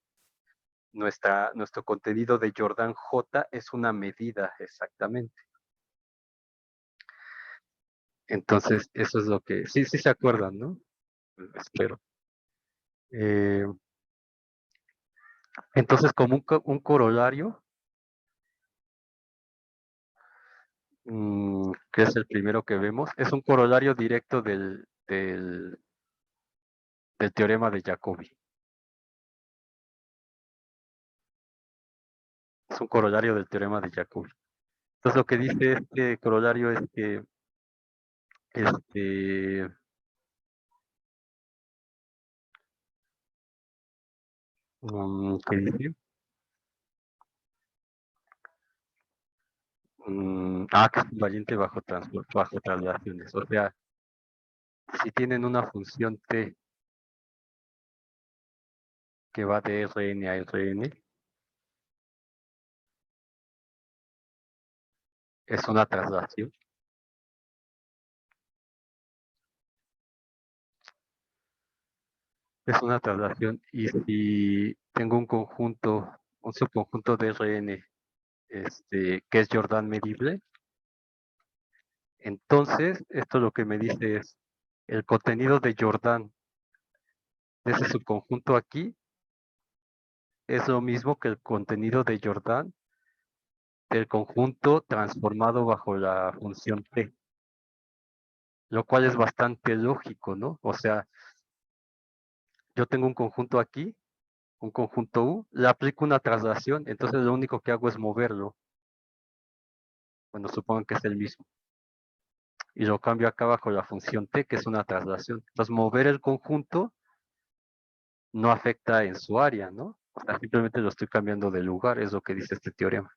nuestro contenido de Jordan J es una medida exactamente. Entonces, eso es lo que... Sí se acuerdan, ¿no? Espero. Entonces, como un corolario, que es el primero que vemos, es un corolario directo del teorema de Jacobi. Es un corolario del teorema de Jacobi. Entonces, lo que dice este corolario es que ¿qué dice? Que es invariante bajo traslaciones. O sea, si tienen una función t que va de Rn a Rn, es una traslación. Es una traslación, y si tengo un subconjunto de Rn, que es Jordan medible, entonces esto lo que me dice es el contenido de Jordan de ese subconjunto aquí es lo mismo que el contenido de Jordan del conjunto transformado bajo la función t, lo cual es bastante lógico, ¿no? O sea, yo tengo un conjunto aquí, un conjunto U, le aplico una traslación, entonces lo único que hago es moverlo. Bueno, supongo que es el mismo. Y lo cambio acá bajo la función t, que es una traslación. Entonces, mover el conjunto no afecta en su área, ¿no? O sea, simplemente lo estoy cambiando de lugar, es lo que dice este teorema.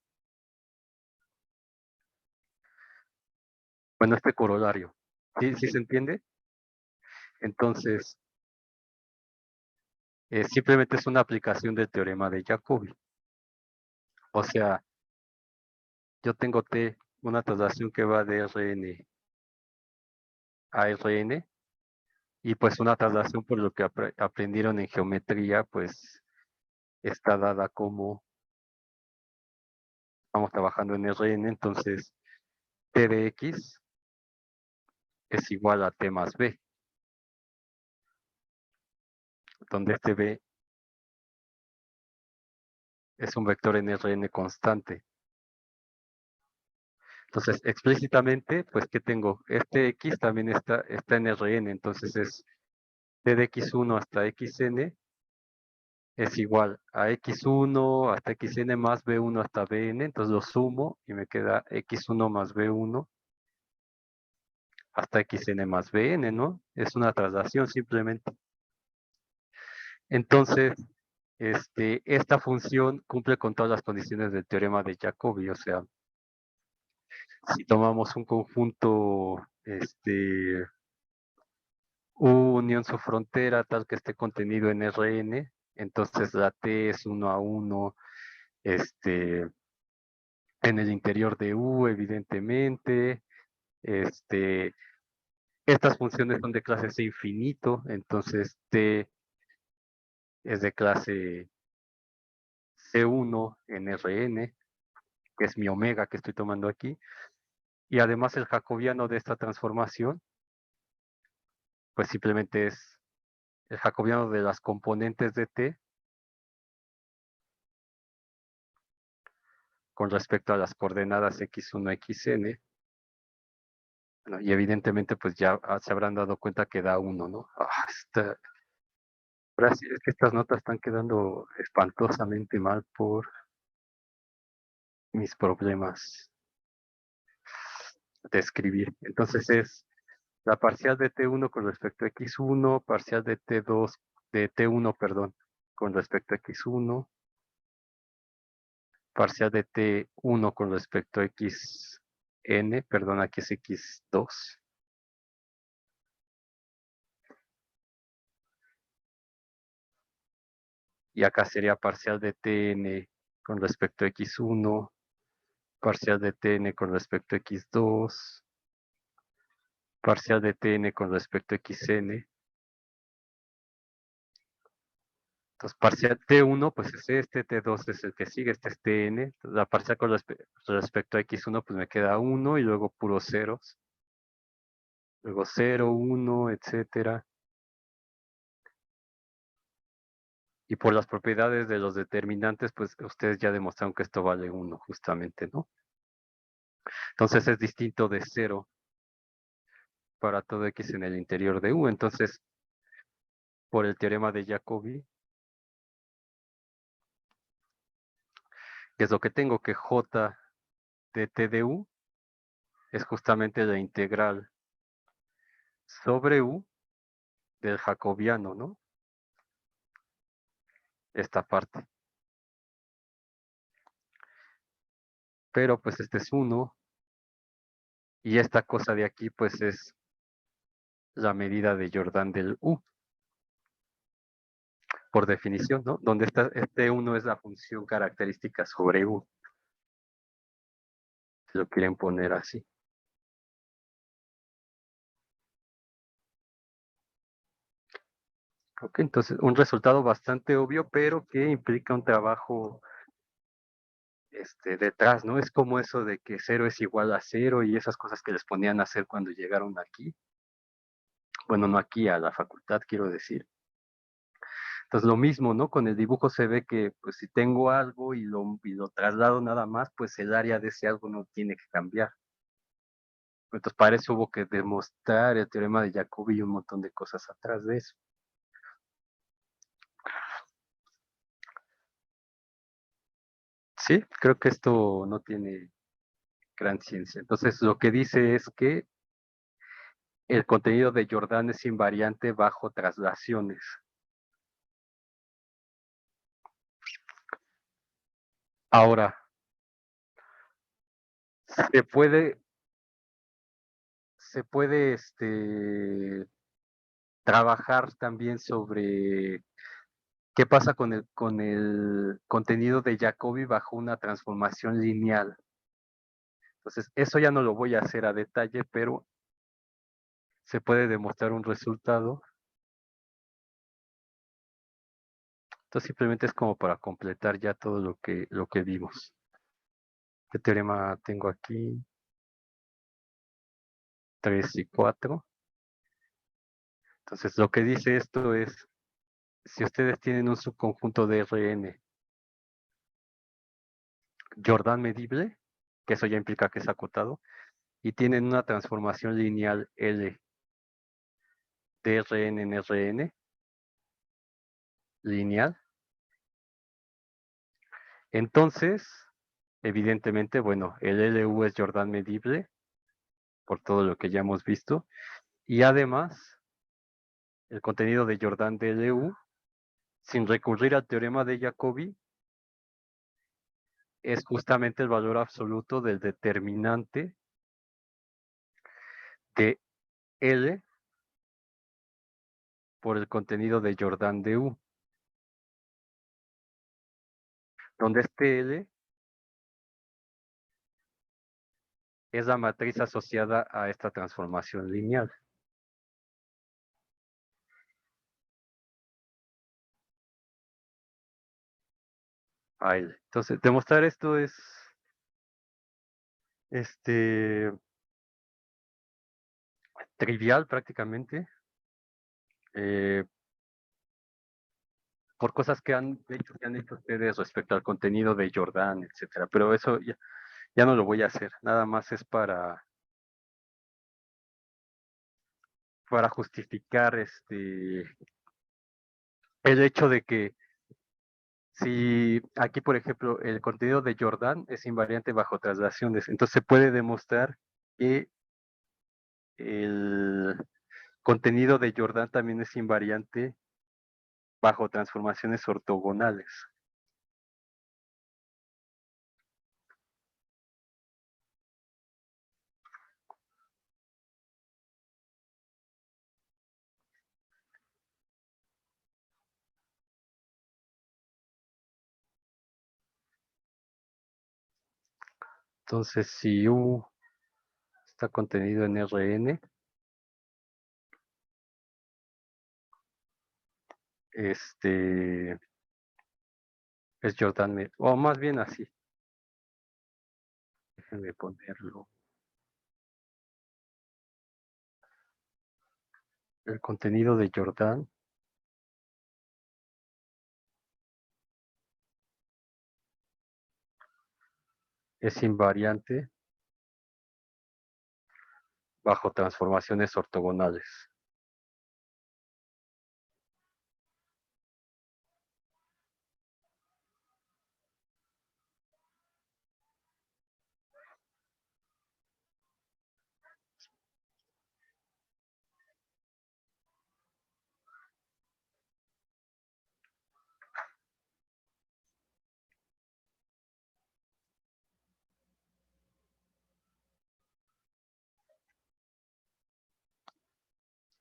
Bueno, este corolario. ¿Sí se entiende? Entonces, simplemente es una aplicación del teorema de Jacobi. O sea, yo tengo t, una traslación que va de Rn a Rn, y pues una traslación, por lo que aprendieron en geometría, pues está dada como estamos trabajando en Rn, entonces t de x es igual a t más b, donde este b es un vector en Rn constante. Entonces, explícitamente, pues, ¿qué tengo? Este x también está en Rn, entonces es t de x1 hasta xn es igual a x1 hasta xn más b1 hasta bn, entonces lo sumo y me queda x1 más b1 hasta xn más bn, ¿no? Es una traslación simplemente. Entonces, esta función cumple con todas las condiciones del teorema de Jacobi, o sea, si tomamos un conjunto, U unión su frontera tal que esté contenido en Rn, entonces la T es 1 a 1, en el interior de U, evidentemente, estas funciones son de clase C infinito, entonces T es de clase C1 en Rn, que es mi omega que estoy tomando aquí, y además el jacobiano de esta transformación, pues simplemente es el jacobiano de las componentes de T con respecto a las coordenadas x1, xn. Bueno, y evidentemente pues ya se habrán dado cuenta que da 1, ¿no? Ahora sí, es que estas notas están quedando espantosamente mal por mis problemas de escribir. Entonces es la parcial de T1 con respecto a X1, parcial de T2, de T1, perdón, con respecto a X1, parcial de T1 con respecto a XN, perdón, aquí es X2. Y acá sería parcial de Tn con respecto a X1, parcial de Tn con respecto a X2, parcial de Tn con respecto a Xn. Entonces, parcial T1, pues es este, T2 es el que sigue, este es Tn. Entonces, la parcial con respecto a X1, pues me queda 1 y luego puros ceros. Luego 0, 1, etcétera. Y por las propiedades de los determinantes, pues ustedes ya demostraron que esto vale 1, justamente, ¿no? Entonces es distinto de 0 para todo X en el interior de U. Entonces, por el teorema de Jacobi, que es lo que tengo, que J de T de U es justamente la integral sobre U del jacobiano, ¿no? Esta parte. Pero pues este es 1 y esta cosa de aquí pues es la medida de Jordan del U, por definición, ¿no? Donde está este 1 es la función característica sobre U. Si lo quieren poner así. Ok, entonces un resultado bastante obvio, pero que implica un trabajo detrás, ¿no? Es como eso de que 0 es igual a 0 y esas cosas que les ponían a hacer cuando llegaron aquí. Bueno, no aquí, a la facultad, quiero decir. Entonces lo mismo, ¿no? Con el dibujo se ve que pues si tengo algo y lo traslado nada más, pues el área de ese algo no tiene que cambiar. Entonces para eso hubo que demostrar el teorema de Jacobi y un montón de cosas atrás de eso. Sí, creo que esto no tiene gran ciencia. Entonces lo que dice es que el contenido de Jordan es invariante bajo traslaciones. Ahora, se puede trabajar también sobre qué pasa con el contenido de Jacobi bajo una transformación lineal. Entonces, eso ya no lo voy a hacer a detalle, pero se puede demostrar un resultado. Entonces, simplemente es como para completar ya todo lo que vimos. ¿Qué teorema tengo aquí? 3 y 4. Entonces, lo que dice esto es, si ustedes tienen un subconjunto de Rn Jordan medible, que eso ya implica que es acotado, y tienen una transformación lineal L de Rn en Rn, lineal, entonces, evidentemente, bueno, el LU es Jordan medible, por todo lo que ya hemos visto, y además, el contenido de Jordan de LU, sin recurrir al teorema de Jacobi, es justamente el valor absoluto del determinante de L por el contenido de Jordan de U, donde este L es la matriz asociada a esta transformación lineal. Ahí. Entonces, demostrar esto es trivial prácticamente. por cosas que han hecho ustedes respecto al contenido de Jordan, etcétera. Pero eso ya no lo voy a hacer. Nada más es para justificar el hecho de que si aquí, por ejemplo, el contenido de Jordan es invariante bajo traslaciones, entonces se puede demostrar que el contenido de Jordan también es invariante bajo transformaciones ortogonales. Entonces, si U está contenido en Rn, es Jordan, o más bien así. Déjenme ponerlo. El contenido de Jordan es invariante bajo transformaciones ortogonales.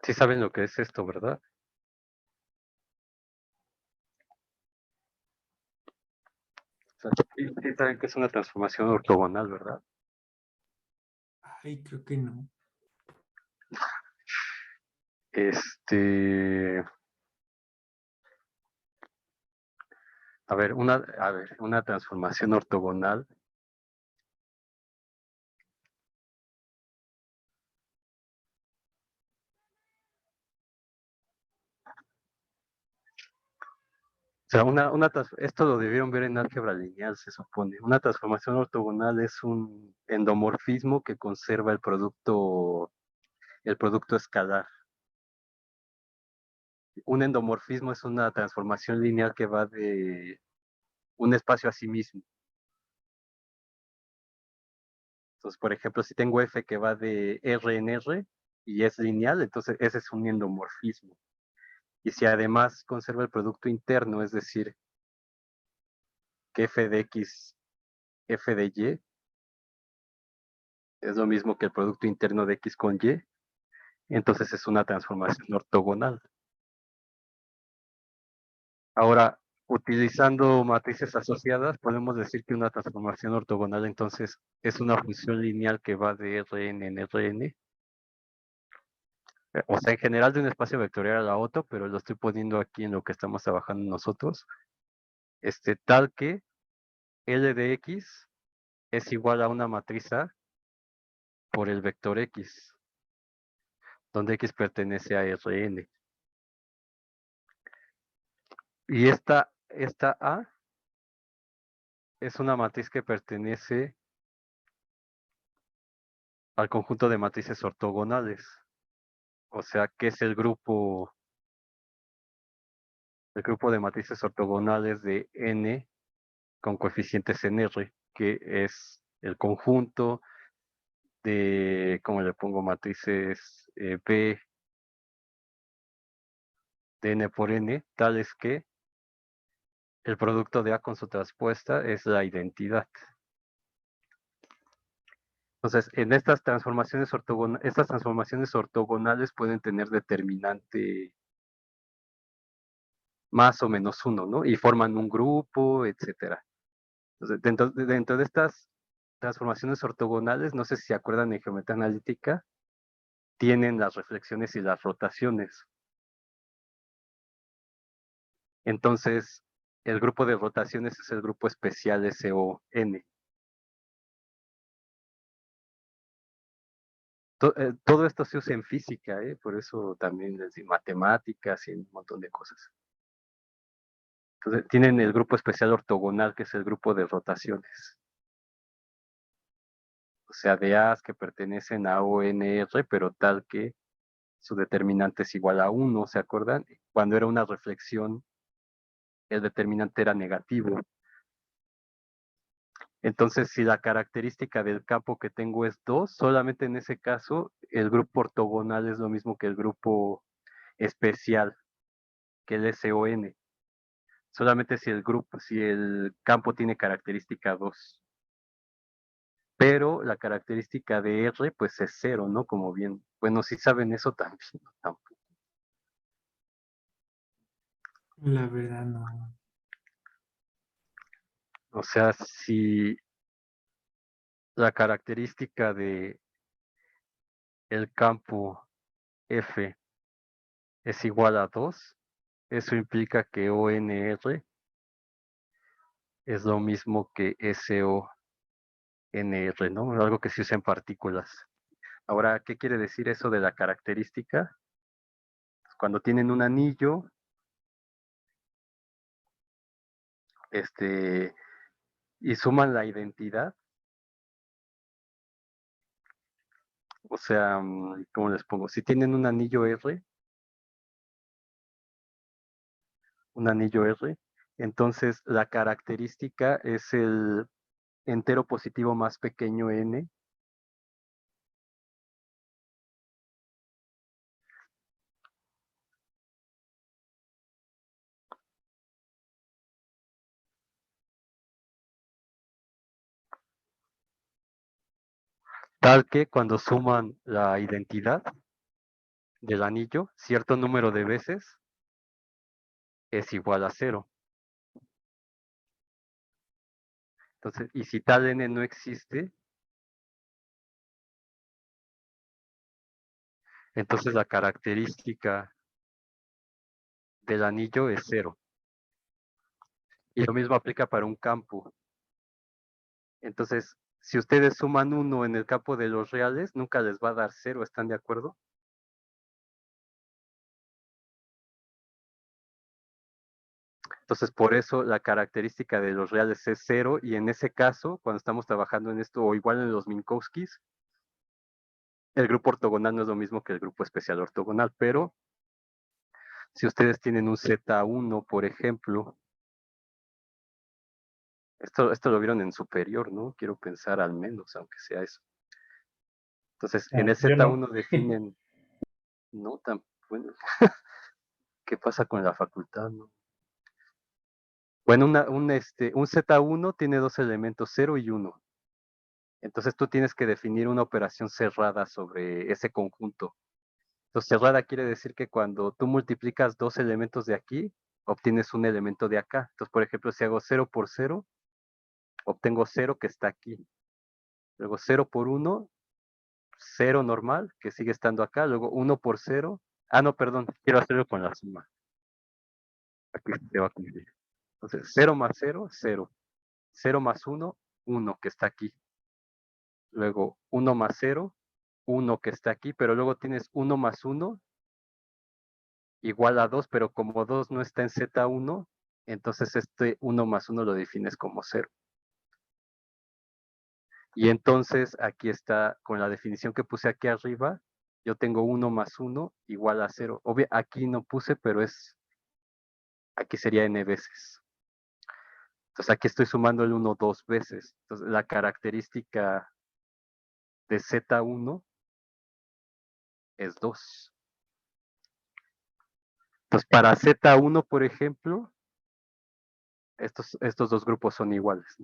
Sí saben lo que es esto, ¿verdad? O sea, sí saben que es una transformación ortogonal, ¿verdad? Ay, creo que no. A ver, una transformación ortogonal o sea, esto lo debieron ver en álgebra lineal, se supone. Una transformación ortogonal es un endomorfismo que conserva el producto escalar. Un endomorfismo es una transformación lineal que va de un espacio a sí mismo. Entonces, por ejemplo, si tengo f que va de R en R y es lineal, entonces ese es un endomorfismo. Y si además conserva el producto interno, es decir, que f de x, f de y, es lo mismo que el producto interno de x con y, entonces es una transformación ortogonal. Ahora, utilizando matrices asociadas, podemos decir que una transformación ortogonal entonces es una función lineal que va de Rn en Rn. O sea, en general de un espacio vectorial a otro, pero lo estoy poniendo aquí en lo que estamos trabajando nosotros. Tal que L de X es igual a una matriz A por el vector X, donde X pertenece a Rn. Y esta A es una matriz que pertenece al conjunto de matrices ortogonales. O sea, que es el grupo de matrices ortogonales de n con coeficientes en R, que es el conjunto de, ¿cómo le pongo? Matrices B de n por n, tales que el producto de A con su traspuesta es la identidad. Entonces, en estas transformaciones ortogonales pueden tener determinante más o menos uno, ¿no? Y forman un grupo, etcétera. Entonces, dentro de estas transformaciones ortogonales, no sé si se acuerdan en geometría analítica, tienen las reflexiones y las rotaciones. Entonces, el grupo de rotaciones es el grupo especial SON. Todo esto se usa en física, por eso también les digo matemáticas y un montón de cosas. Entonces, tienen el grupo especial ortogonal, que es el grupo de rotaciones. O sea, de A's que pertenecen a ONR, pero tal que su determinante es igual a 1, ¿se acuerdan? Cuando era una reflexión, el determinante era negativo. Entonces, si la característica del campo que tengo es 2, solamente en ese caso, el grupo ortogonal es lo mismo que el grupo especial, que el SON. Solamente si el campo tiene característica 2. Pero la característica de R, pues es 0, ¿no? Como bien. Bueno, si saben eso también, ¿no? Tampoco. La verdad, no. O sea, si la característica de el campo F es igual a 2, eso implica que ONR es lo mismo que SONR, ¿no? Algo que se usa en partículas. Ahora, ¿qué quiere decir eso de la característica? Cuando tienen un anillo, y suman la identidad, o sea, ¿cómo les pongo? Si tienen un anillo R, entonces la característica es el entero positivo más pequeño n, tal que cuando suman la identidad del anillo, cierto número de veces es igual a 0. Entonces, y si tal n no existe, entonces la característica del anillo es 0. Y lo mismo aplica para un campo. Entonces, si ustedes suman 1 en el campo de los reales, nunca les va a dar 0, ¿están de acuerdo? Entonces, por eso la característica de los reales es 0, y en ese caso, cuando estamos trabajando en esto, o igual en los Minkowskis, el grupo ortogonal no es lo mismo que el grupo especial ortogonal, pero si ustedes tienen un Z1, por ejemplo, esto lo vieron en superior, ¿no? Quiero pensar al menos, aunque sea eso. Entonces, en el Yo no. Z1 definen, no tan bueno. ¿Qué pasa con la facultad, no? Bueno, un Z1 tiene dos elementos, 0 y 1. Entonces tú tienes que definir una operación cerrada sobre ese conjunto. Entonces, cerrada quiere decir que cuando tú multiplicas dos elementos de aquí, obtienes un elemento de acá. Entonces, por ejemplo, si hago 0 por 0, obtengo 0 que está aquí. Luego 0 por 1, 0 normal, que sigue estando acá. Luego 1 por 0. Ah, no, perdón, quiero hacerlo con la suma. Aquí se va a cumplir. Entonces, 0 más 0, 0. 0 más 1, 1 que está aquí. Luego 1 más 0, 1 que está aquí, pero luego tienes 1 más 1 igual a 2, pero como 2 no está en Z1, entonces este 1 más 1 lo defines como 0. Y entonces aquí está, con la definición que puse aquí arriba, yo tengo 1 más 1 igual a 0. Obvio, aquí no puse, pero aquí sería n veces. Entonces aquí estoy sumando el 1 dos veces. Entonces la característica de Z1 es 2. Entonces para Z1, por ejemplo, estos dos grupos son iguales.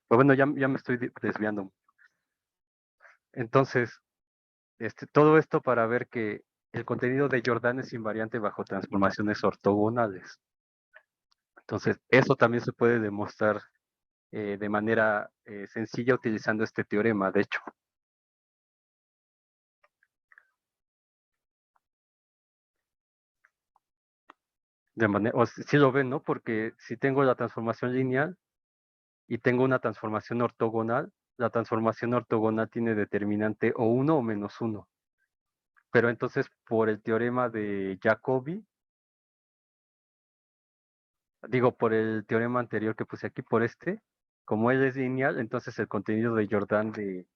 Pues bueno, ya me estoy desviando. Entonces, todo esto para ver que el contenido de Jordan es invariante bajo transformaciones ortogonales. Entonces, eso también se puede demostrar de manera sencilla utilizando este teorema, de hecho. Sí lo ven, ¿no? Porque si tengo la transformación lineal y tengo una transformación ortogonal, la transformación ortogonal tiene determinante o 1 o menos 1. Pero entonces, por el teorema de Jacobi, Digo, por el teorema anterior que puse aquí, por este, como él es lineal, entonces el contenido de Jordan de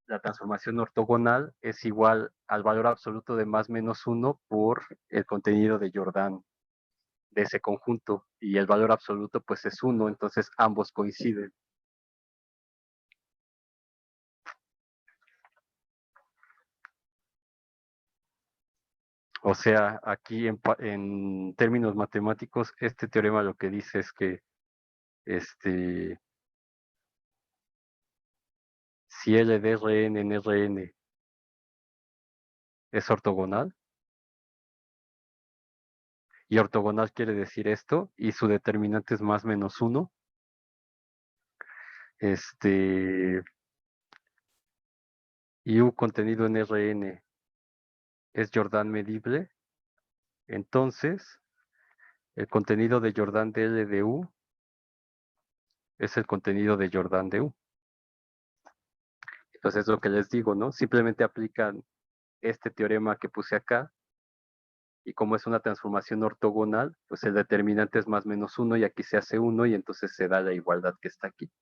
la transformación ortogonal es igual al valor absoluto de más menos 1 por el contenido de Jordan de ese conjunto. Y el valor absoluto pues es 1, entonces ambos coinciden. O sea, aquí en términos matemáticos, este teorema lo que dice es que si L de Rn en Rn es ortogonal, y ortogonal quiere decir esto, y su determinante es más menos 1, y U contenido en Rn es Jordan medible, entonces el contenido de Jordan de L de U es el contenido de Jordan de U. Entonces es lo que les digo, ¿no? Simplemente aplican este teorema que puse acá, y como es una transformación ortogonal, pues el determinante es más menos 1 y aquí se hace 1 y entonces se da la igualdad que está aquí.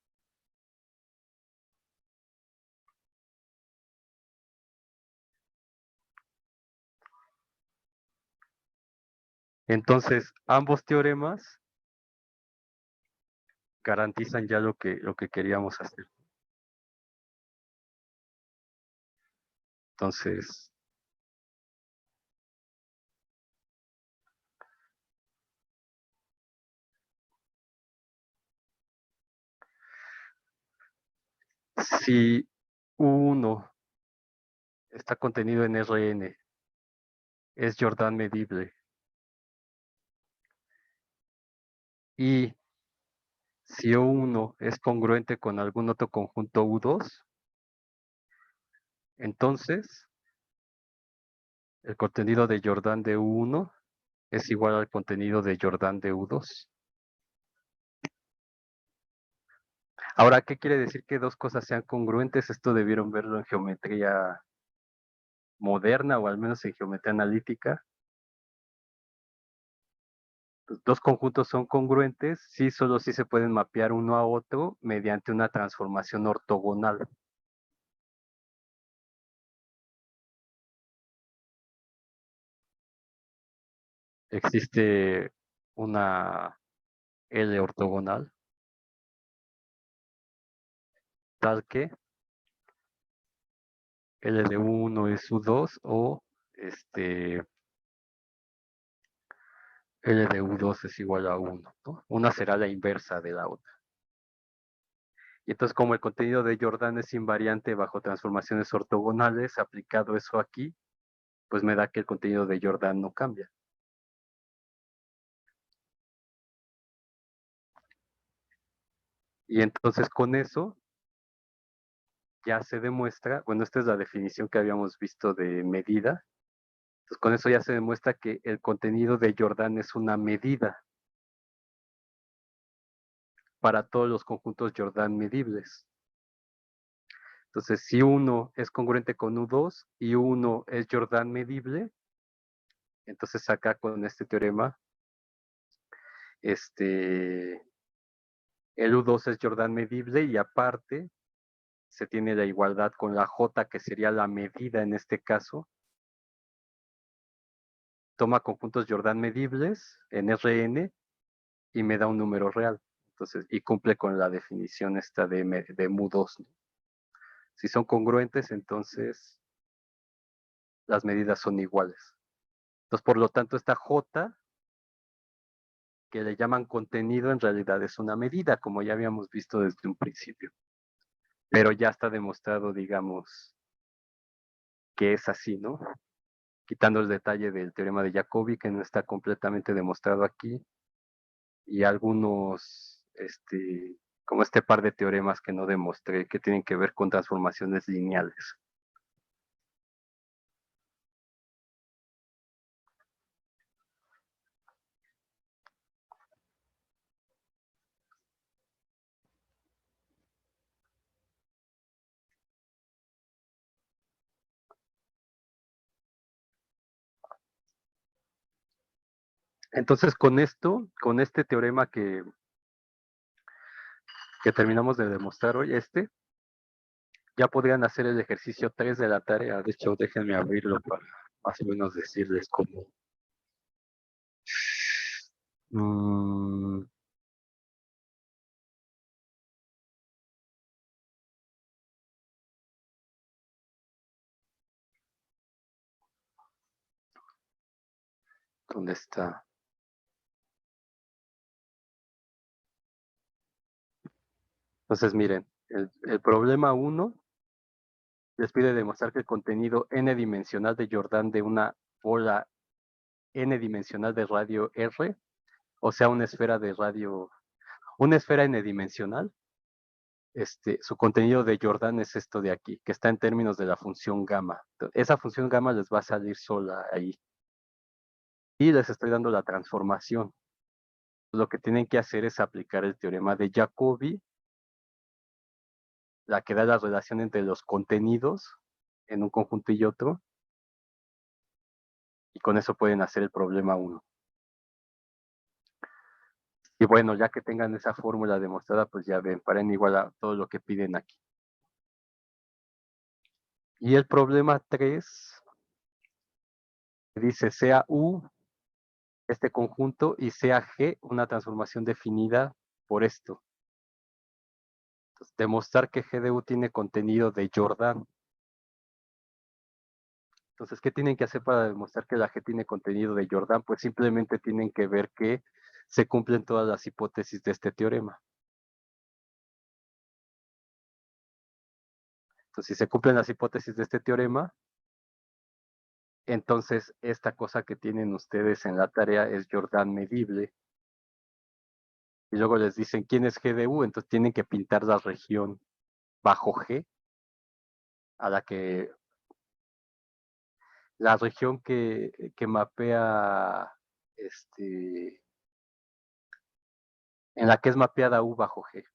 Entonces, ambos teoremas garantizan ya lo que queríamos hacer. Entonces, si U1 está contenido en Rn, es Jordan medible, y si U1 es congruente con algún otro conjunto U2, entonces el contenido de Jordan de U1 es igual al contenido de Jordan de U2. Ahora, ¿qué quiere decir que dos cosas sean congruentes? Esto debieron verlo en geometría moderna o al menos en geometría analítica. Los dos conjuntos son congruentes, sí, solo sí se pueden mapear uno a otro mediante una transformación ortogonal. Existe una L ortogonal tal que L de 1 es U2 o L de U2 es igual a 1, ¿no? Una será la inversa de la otra. Y entonces, como el contenido de Jordan es invariante bajo transformaciones ortogonales, aplicado eso aquí, pues me da que el contenido de Jordan no cambia. Y entonces con eso ya se demuestra, bueno, esta es la definición que habíamos visto de medida. Entonces con eso ya se demuestra que el contenido de Jordan es una medida para todos los conjuntos Jordan medibles. Entonces, si uno es congruente con U2 y uno es Jordan medible, entonces acá con este teorema, el U2 es Jordan medible y aparte se tiene la igualdad con la J, que sería la medida en este caso. Toma conjuntos Jordan medibles en Rn y me da un número real. Entonces, y cumple con la definición esta de mu2, ¿no? Si son congruentes, entonces las medidas son iguales. Entonces, por lo tanto, esta J, que le llaman contenido, en realidad es una medida, como ya habíamos visto desde un principio. Pero ya está demostrado, digamos, que es así, ¿no? Quitando el detalle del teorema de Jacobi, que no está completamente demostrado aquí, y algunos, como este par de teoremas que no demostré, que tienen que ver con transformaciones lineales. Entonces, con este teorema que terminamos de demostrar hoy, ya podrían hacer el ejercicio 3 de la tarea. De hecho, déjenme abrirlo para más o menos decirles cómo. Mm, ¿Dónde está? Entonces, miren, el problema 1 les pide demostrar que el contenido n-dimensional de Jordan de una bola n-dimensional de radio R, o sea, una esfera n-dimensional, su contenido de Jordan es esto de aquí, que está en términos de la función gamma. Esa función gamma les va a salir sola ahí. Y les estoy dando la transformación. Lo que tienen que hacer es aplicar el teorema de Jacobi, la que da la relación entre los contenidos en un conjunto y otro, y con eso pueden hacer el problema 1. Y bueno, ya que tengan esa fórmula demostrada, pues ya ven, paren igual a todo lo que piden aquí. Y el problema 3 dice sea U este conjunto y sea G una transformación definida por esto. Entonces, demostrar que G de U tiene contenido de Jordan. Entonces, ¿qué tienen que hacer para demostrar que la G tiene contenido de Jordan? Pues simplemente tienen que ver que se cumplen todas las hipótesis de este teorema. Entonces, si se cumplen las hipótesis de este teorema, entonces esta cosa que tienen ustedes en la tarea es Jordan medible. Y luego les dicen quién es G de U, entonces tienen que pintar la región bajo G, a la región que mapea, en la que es mapeada U bajo G.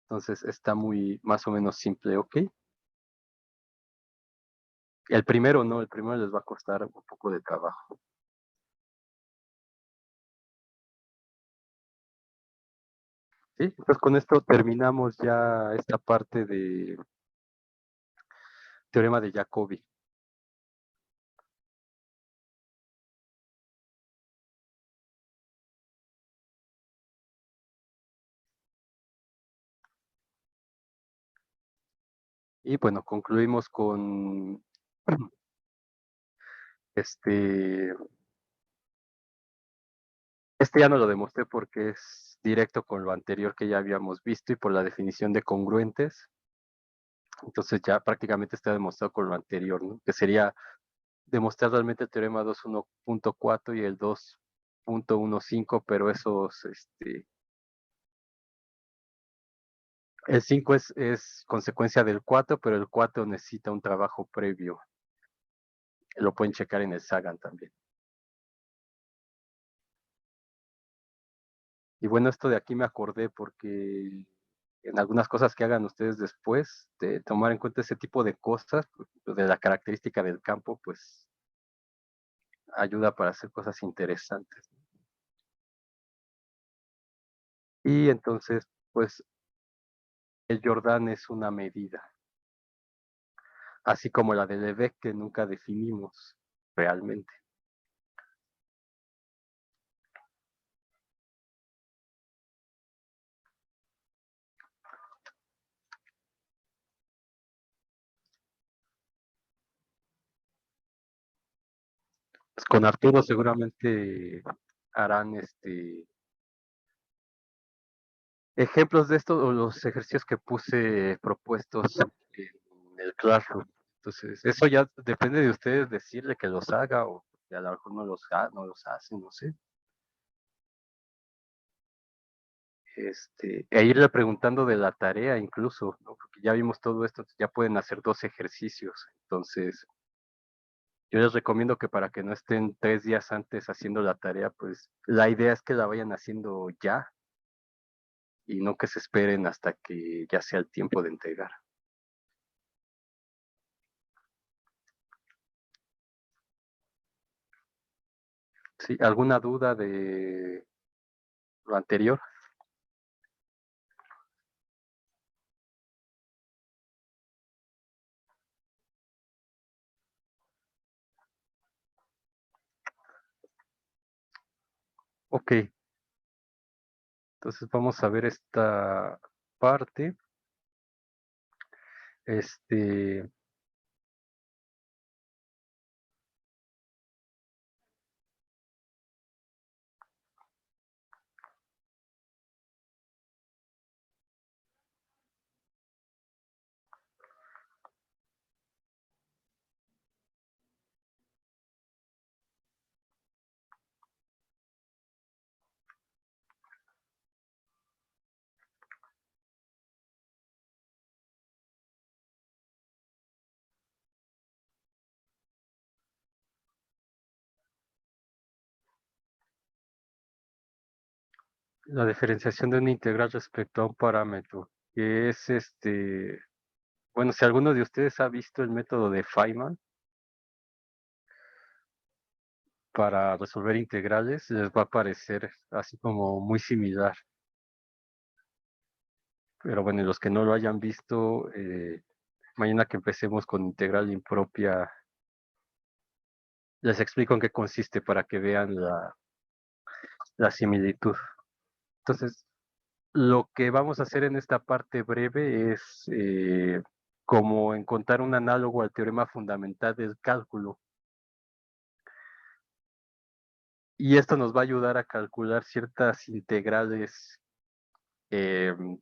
Entonces está muy más o menos simple, ¿ok? El primero no, el primero les va a costar un poco de trabajo. ¿Sí? Entonces con esto terminamos ya esta parte de teorema de Jacobi. Y bueno, concluimos con este ya no lo demostré porque es directo con lo anterior que ya habíamos visto y por la definición de congruentes. Entonces ya prácticamente está demostrado con lo anterior, ¿no? Que sería demostrar realmente el teorema 2.1.4 y el 2.15, pero esos, el 5 es consecuencia del 4, pero el 4 necesita un trabajo previo. Lo pueden checar en el Sagan también. Y bueno, esto de aquí me acordé porque en algunas cosas que hagan ustedes después, de tomar en cuenta ese tipo de cosas, de la característica del campo, pues ayuda para hacer cosas interesantes. Y entonces, pues el Jordan es una medida, así como la de Lebesgue que nunca definimos realmente. Pues con Arturo seguramente harán ejemplos de esto o los ejercicios que puse propuestos en el Classroom. Entonces, eso ya depende de ustedes decirle que los haga o que a lo mejor no los hace, no sé. E irle preguntando de la tarea incluso, ¿no? Porque ya vimos todo esto, ya pueden hacer 2 ejercicios. Entonces, yo les recomiendo que para que no estén 3 días antes haciendo la tarea, pues la idea es que la vayan haciendo ya y no que se esperen hasta que ya sea el tiempo de entregar. ¿Sí? ¿Alguna duda de lo anterior? Ok, entonces vamos a ver esta parte. Este, la diferenciación de una integral respecto a un parámetro, que es bueno, si alguno de ustedes ha visto el método de Feynman para resolver integrales, les va a parecer así como muy similar. Pero bueno, los que no lo hayan visto, mañana que empecemos con integral impropia, les explico en qué consiste para que vean la similitud. Entonces, lo que vamos a hacer en esta parte breve es como encontrar un análogo al teorema fundamental del cálculo. Y esto nos va a ayudar a calcular ciertas integrales,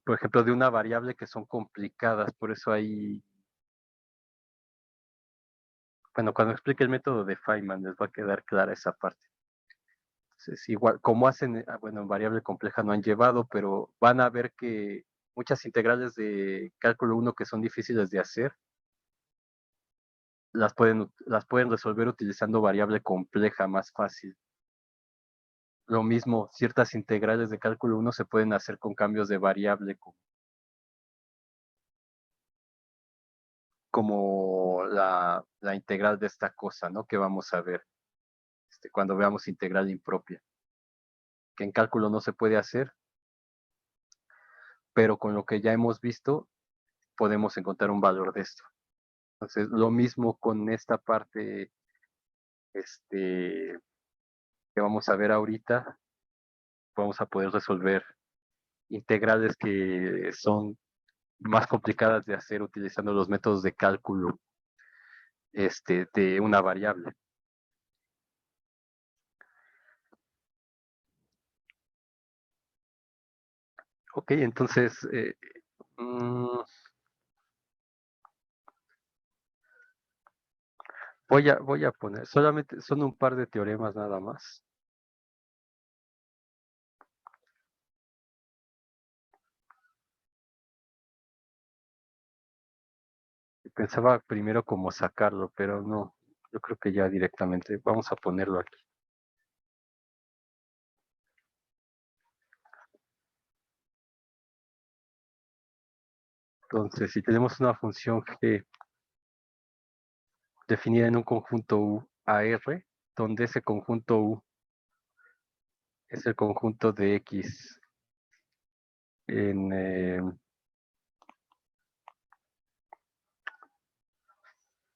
por ejemplo, de una variable que son complicadas. Por eso hay, bueno, cuando explique el método de Feynman les va a quedar clara esa parte. Entonces, igual, como hacen, bueno, en variable compleja no han llevado, pero van a ver que muchas integrales de cálculo 1 que son difíciles de hacer, las pueden resolver utilizando variable compleja más fácil. Lo mismo, ciertas integrales de cálculo 1 se pueden hacer con cambios de variable, como la integral de esta cosa, ¿no? Que vamos a ver cuando veamos integral impropia, que en cálculo no se puede hacer, pero con lo que ya hemos visto podemos encontrar un valor de esto. Entonces, lo mismo con esta parte que vamos a ver ahorita, vamos a poder resolver integrales que son más complicadas de hacer utilizando los métodos de cálculo de una variable. Ok, entonces voy a poner, solamente son un par de teoremas nada más. Pensaba primero cómo sacarlo, pero no, yo creo que ya directamente vamos a ponerlo aquí. Entonces, si tenemos una función g definida en un conjunto U a R, donde ese conjunto U es el conjunto de X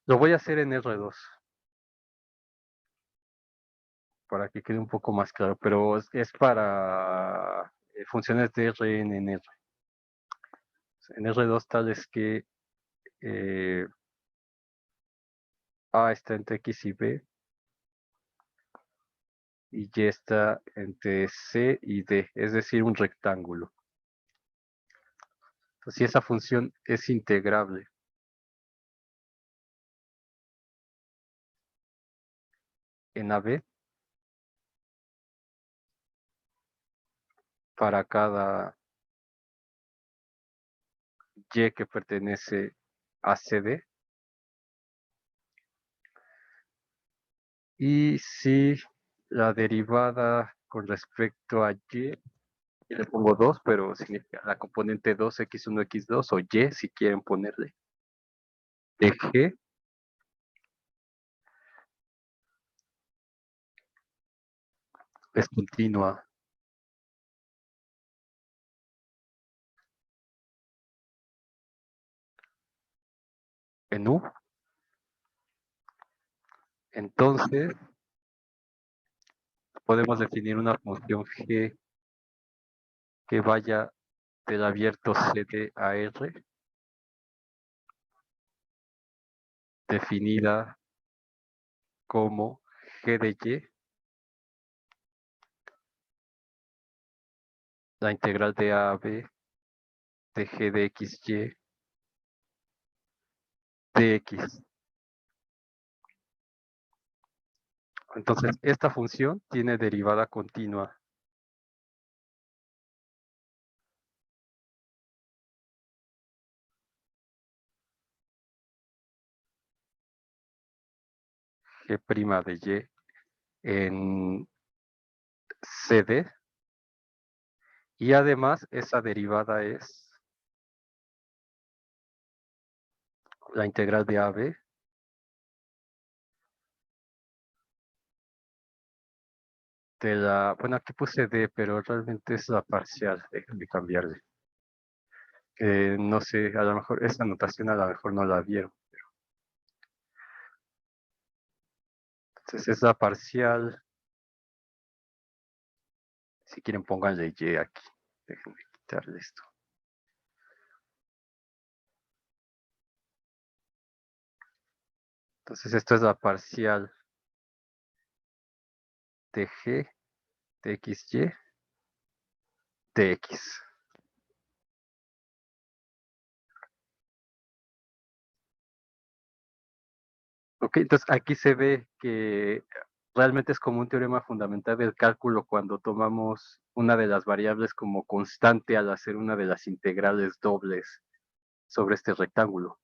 lo voy a hacer en R2 para que quede un poco más claro, pero es para funciones de Rn en R. En R2 tal es que A está entre X y B y Y está entre C y D, es decir, un rectángulo. Entonces, si esa función es integrable en AB para cada Y que pertenece a CD, y si la derivada con respecto a Y le pongo 2, pero significa la componente 2, x1, x2, o Y, si quieren ponerle, de G, es continua. En U. Entonces, podemos definir una función G que vaya del abierto CD a R, definida como G de Y, la integral de A a B de G de XY de X. Entonces, esta función tiene derivada continua. G' de Y en CD. Y además, esa derivada es la integral de AB de la, bueno, aquí puse D, pero realmente es la parcial, déjenme cambiarle. No sé, a lo mejor esa notación a lo mejor no la vieron. Entonces es la parcial, si quieren pónganle Y aquí, déjenme quitarle esto. Entonces esto es la parcial de G de XY de X. Ok, entonces aquí se ve que realmente es como un teorema fundamental del cálculo cuando tomamos una de las variables como constante al hacer una de las integrales dobles sobre este rectángulo.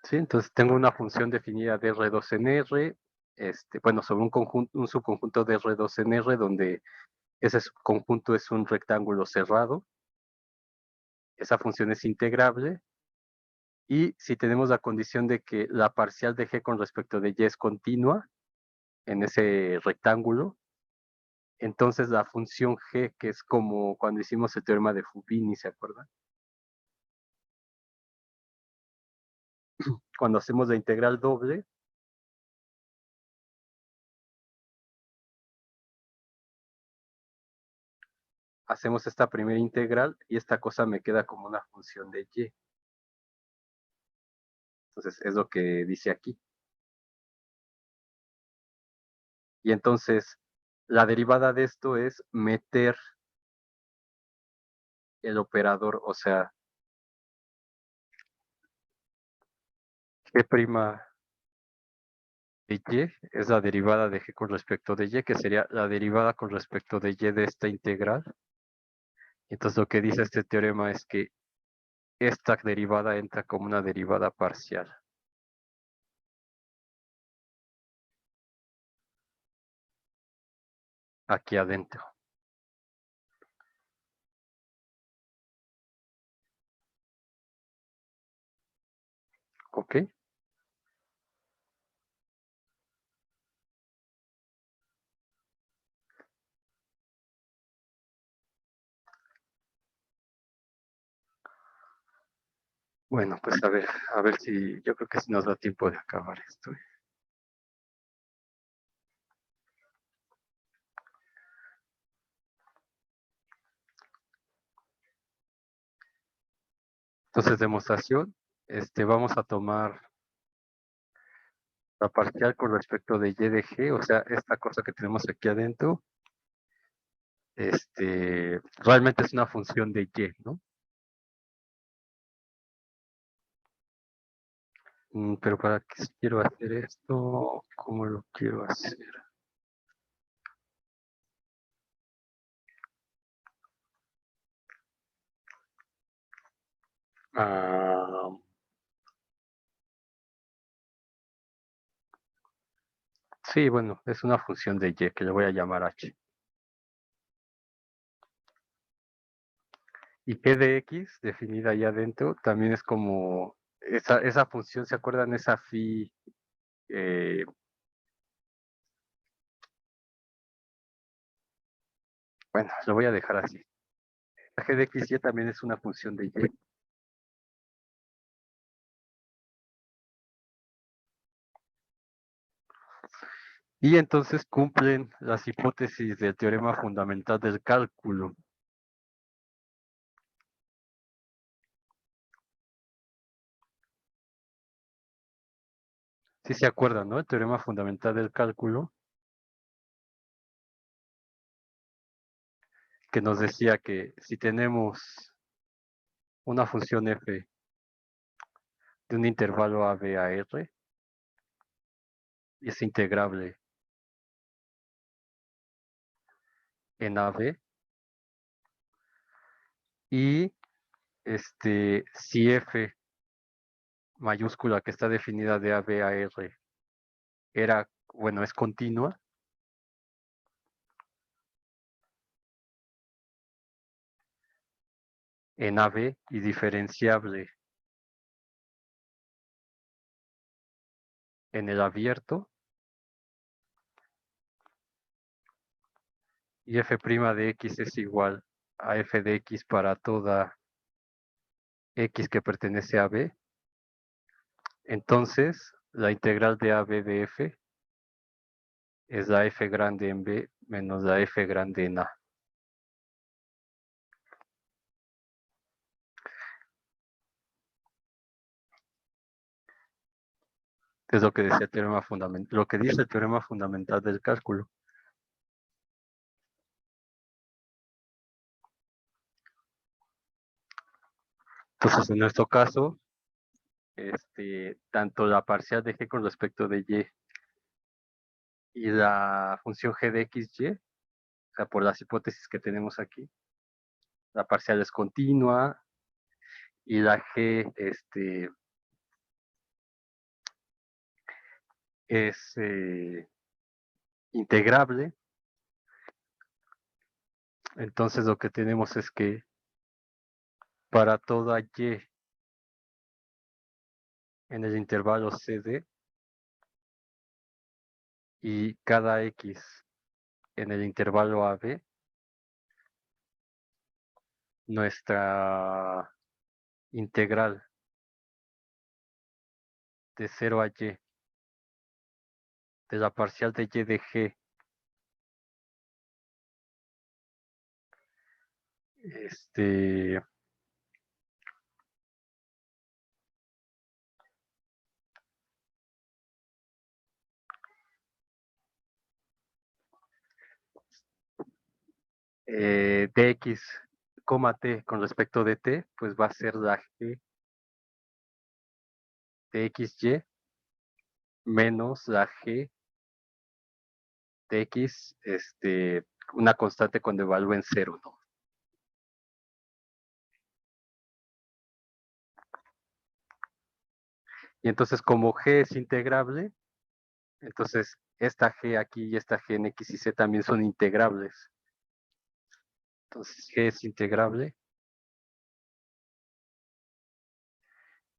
¿Sí? Entonces tengo una función definida de R2 en R, bueno, sobre un subconjunto de R2 en R donde ese subconjunto es un rectángulo cerrado. Esa función es integrable. Y si tenemos la condición de que la parcial de G con respecto de Y es continua en ese rectángulo, entonces la función G, que es como cuando hicimos el teorema de Fubini, ¿se acuerdan? Cuando hacemos la integral doble, hacemos esta primera integral y esta cosa me queda como una función de Y. Entonces es lo que dice aquí. Y entonces la derivada de esto es meter el operador, o sea, G' de Y es la derivada de G con respecto de Y, que sería la derivada con respecto de Y de esta integral. Entonces lo que dice este teorema es que esta derivada entra como una derivada parcial. Aquí adentro. ¿Ok? Bueno, pues a ver si, yo creo que si nos da tiempo de acabar esto. Entonces, demostración, vamos a tomar la parcial con respecto de Y de G, o sea, esta cosa que tenemos aquí adentro, realmente es una función de Y, ¿no? Pero para qué quiero hacer esto, ¿cómo lo quiero hacer? Ah, sí, bueno, es una función de Y que le voy a llamar H. Y G de X, definida allá adentro, también es como esa función, ¿se acuerdan? Esa phi, bueno, lo voy a dejar así. La G de X y también es una función de Y. Y entonces cumplen las hipótesis del teorema fundamental del cálculo. Sí se acuerdan, ¿no? El teorema fundamental del cálculo, que nos decía que si tenemos una función f de un intervalo a b a r, y es integrable en AB, y si f mayúscula que está definida de a b a r era, bueno, es continua, en AB y diferenciable en el abierto, y f' de x es igual a f de x para toda x que pertenece a B, entonces la integral de AB de f es la f grande en B menos la f grande en A. Es lo que decía el teorema fundamental, lo que dice el teorema fundamental del cálculo. Entonces, en nuestro caso, tanto la parcial de g con respecto de y la función g de xy, o sea, por las hipótesis que tenemos aquí, la parcial es continua y la g es integrable. Entonces lo que tenemos es que para toda y en el intervalo CD y cada x en el intervalo AB, nuestra integral de 0 a y de la parcial de y de g dx, t con respecto de t, pues va a ser la g de xy menos la g de x, una constante cuando evalúen 0, ¿no? Y entonces como g es integrable, entonces esta g aquí y esta g en x y z también son integrables. Entonces g es integrable.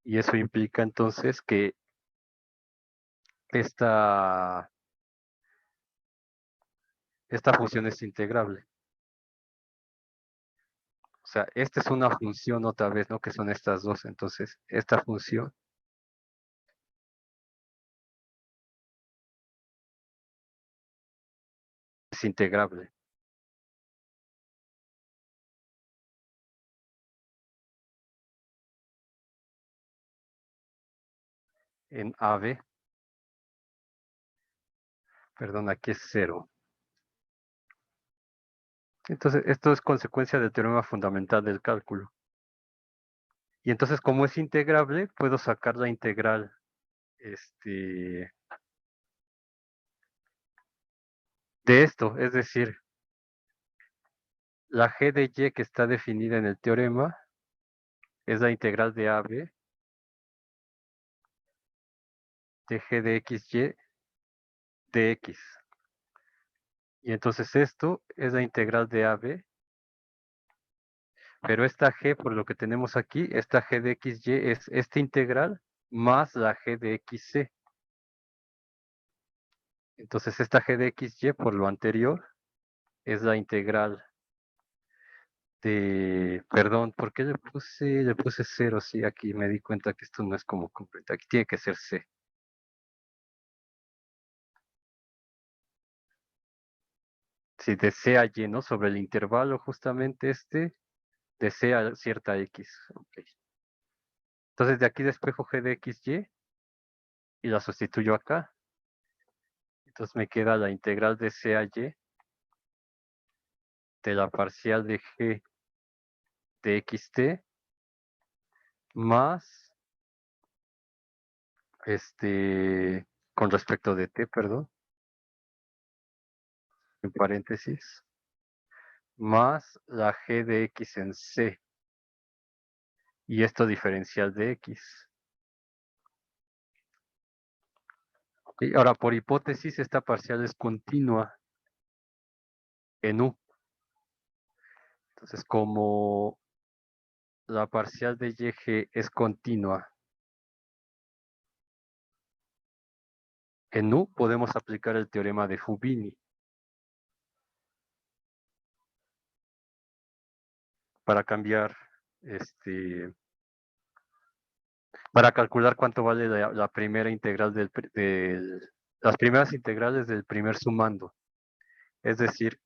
Y eso implica entonces que esta función es integrable. O sea, esta es una función otra vez, ¿no? Que son estas dos. Entonces, esta función es integrable. En AB. Perdón, aquí es 0. Entonces, esto es consecuencia del teorema fundamental del cálculo. Y entonces, como es integrable, puedo sacar la integral de esto. Es decir, la g de y que está definida en el teorema es la integral de AB de g de xy de x. Y entonces esto es la integral de AB Pero esta g, por lo que tenemos aquí, esta g de xy es esta integral más la g de xc. Entonces esta g de xy, por lo anterior, es la integral de... Perdón, ¿por qué le puse 0? Sí, aquí me di cuenta que esto no es como completo. Aquí tiene que ser c. Si desea y, ¿no? Sobre el intervalo justamente desea cierta x. Okay. Entonces de aquí despejo g de xy y la sustituyo acá. Entonces me queda la integral de c a y de la parcial de g de xt más con respecto de t, perdón, en paréntesis, más la g de x en c y esto diferencial de x. Okay. Ahora, por hipótesis, esta parcial es continua en u. Entonces, como la parcial de YG es continua en U, podemos aplicar el teorema de Fubini para cambiar, para calcular cuánto vale la primera integral las primeras integrales del primer sumando. Es decir,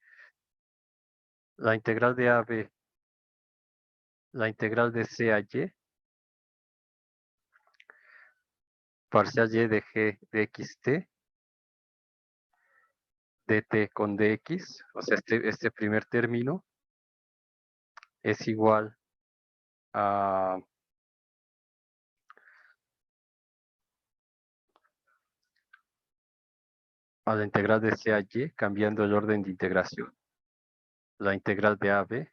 la integral de AB, la integral de C a Y, parcial Y de G de XT, dt con dx, o sea, este primer término es igual a la integral de C a Y, cambiando el orden de integración. La integral de AB,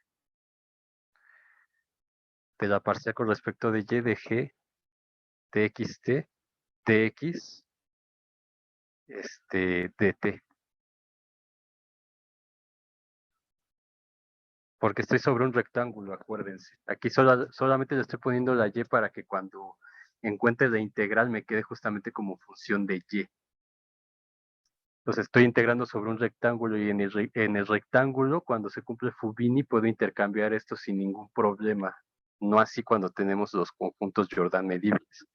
de la parcial con respecto de Y de G, de XT, dx, dt. Porque estoy sobre un rectángulo, acuérdense. Aquí solamente le estoy poniendo la Y para que cuando encuentre la integral me quede justamente como función de Y. Entonces estoy integrando sobre un rectángulo y en el rectángulo, cuando se cumple Fubini, puedo intercambiar esto sin ningún problema. No así cuando tenemos los conjuntos Jordan medibles.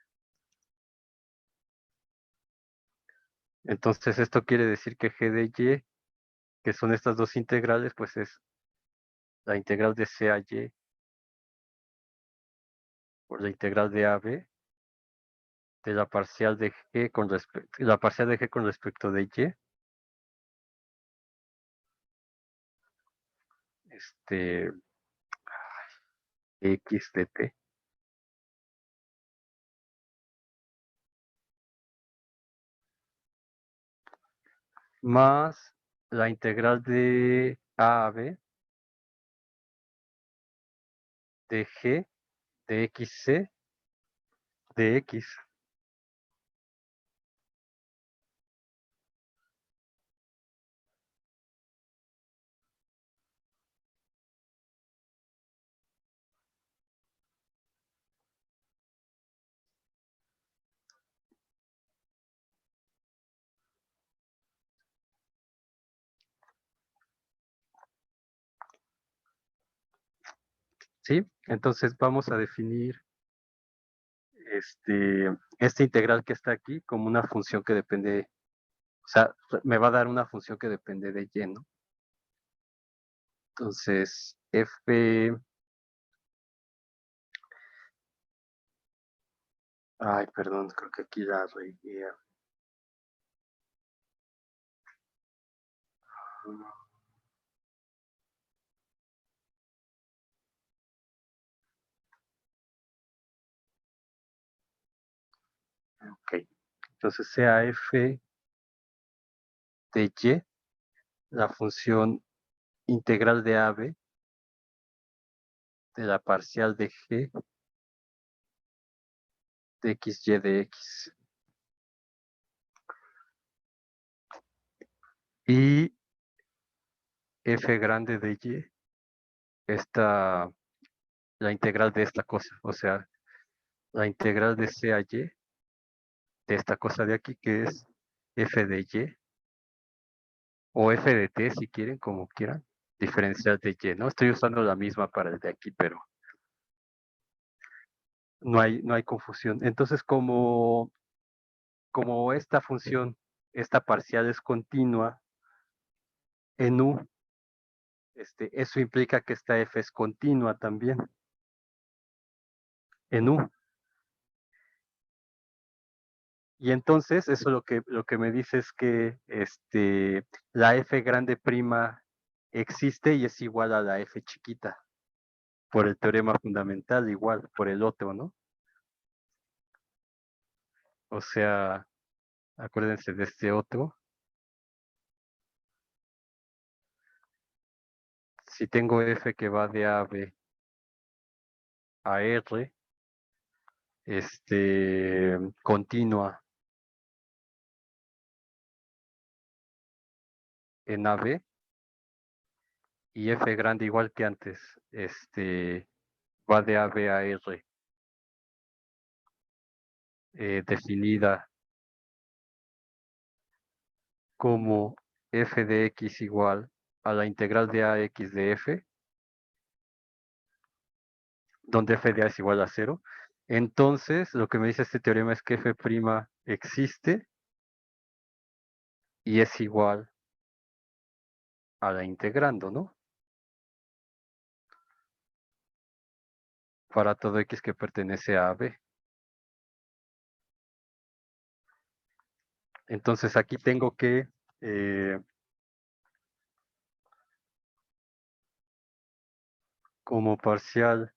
Entonces esto quiere decir que G de Y, que son estas dos integrales, pues es la integral de C a Y por la integral de AB de la parcial de G con respecto de Y, x de t, más la integral de A a B de G de xc de x. ¿Sí? Entonces vamos a definir esta integral que está aquí como una función que depende, o sea, me va a dar una función que depende de y, ¿no? Entonces, ay, perdón, creo que aquí la regué. Ok, entonces sea f de y, la función integral de AB de la parcial de G de xy de x. Y f grande de y, esta la integral de esta cosa, o sea, la integral de C a Y, de esta cosa de aquí, que es f de Y, o f de t, si quieren, como quieran, diferencial de Y, ¿no? Estoy usando la misma para el de aquí, pero no hay confusión. Entonces, como esta función, esta parcial es continua en U, eso implica que esta f es continua también en U. Y entonces, eso lo que me dice es que la f grande prima existe y es igual a la f chiquita, por el teorema fundamental, igual, por el otro, ¿no? O sea, acuérdense de este otro. Si tengo f que va de a b a r, continua en AB, y f grande igual que antes, va de AB a R, definida como f de x igual a la integral de ax de f, donde f de a es igual a 0. Entonces, lo que me dice este teorema es que f' existe y es igual a la integrando, ¿no? Para todo x que pertenece a AB. Entonces aquí tengo que como parcial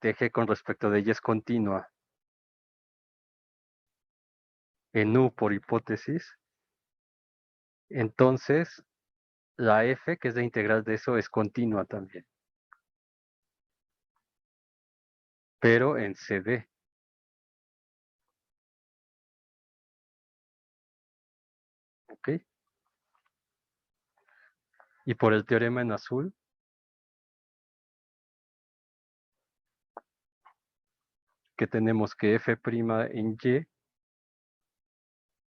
de g con respecto de y es continua en U por hipótesis, entonces la f, que es la integral de eso, es continua también, pero en CD. ¿Ok? Y por el teorema en azul, que tenemos que f' en y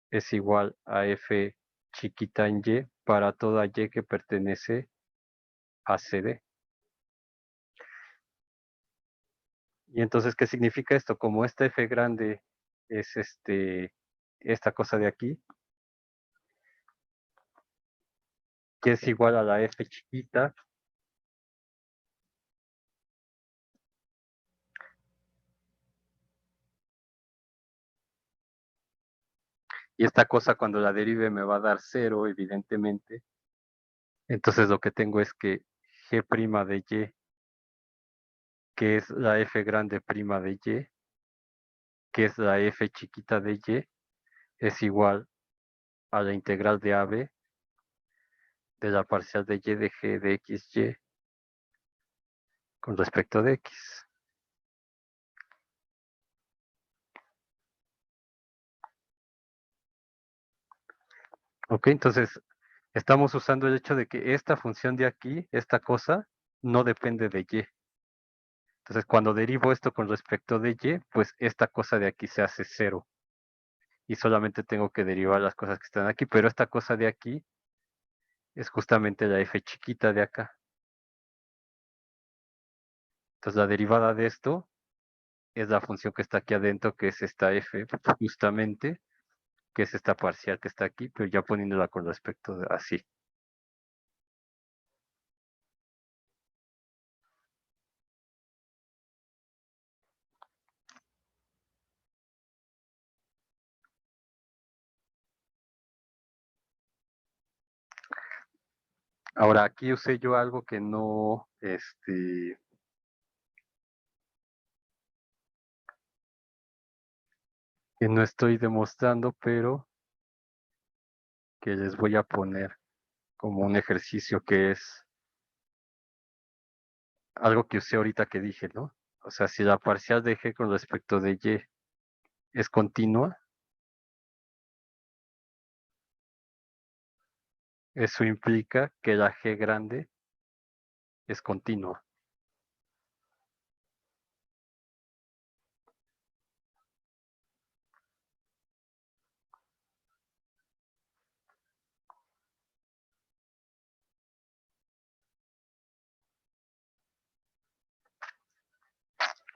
es igual a f chiquita en y para toda y que pertenece a CD. Y entonces, ¿qué significa esto? Como esta f grande es esta cosa de aquí, que es igual a la f chiquita, y esta cosa cuando la derive me va a dar 0, evidentemente. Entonces lo que tengo es que g' de y, que es la f grande prima de y, que es la f chiquita de y, es igual a la integral de AB de la parcial de y de g de xy con respecto de x. Ok, entonces estamos usando el hecho de que esta función de aquí, esta cosa, no depende de y. Entonces cuando derivo esto con respecto de y, pues esta cosa de aquí se hace 0. Y solamente tengo que derivar las cosas que están aquí, pero esta cosa de aquí es justamente la f chiquita de acá. Entonces la derivada de esto es la función que está aquí adentro, que es esta f, justamente, que es esta parcial que está aquí, pero ya poniéndola con respecto de así. Ahora aquí usé yo algo que no, que no estoy demostrando, pero que les voy a poner como un ejercicio que es algo que usé ahorita que dije, ¿no? O sea, si la parcial de g con respecto de y es continua, eso implica que la g grande es continua.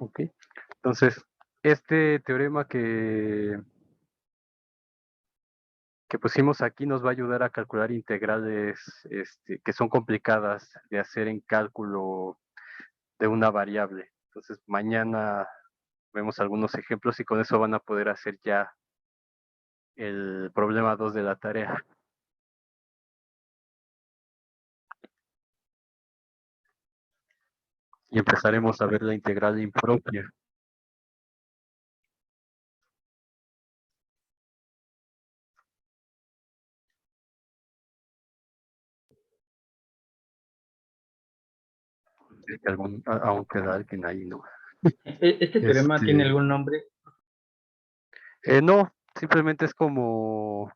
Ok. Entonces, este teorema que pusimos aquí nos va a ayudar a calcular integrales que son complicadas de hacer en cálculo de una variable. Entonces, mañana vemos algunos ejemplos y con eso van a poder hacer ya el problema 2 de la tarea. Y empezaremos a ver la integral impropia. Es que aún queda alguien ahí, ¿no? ¿Este teorema tiene algún nombre? No, simplemente es como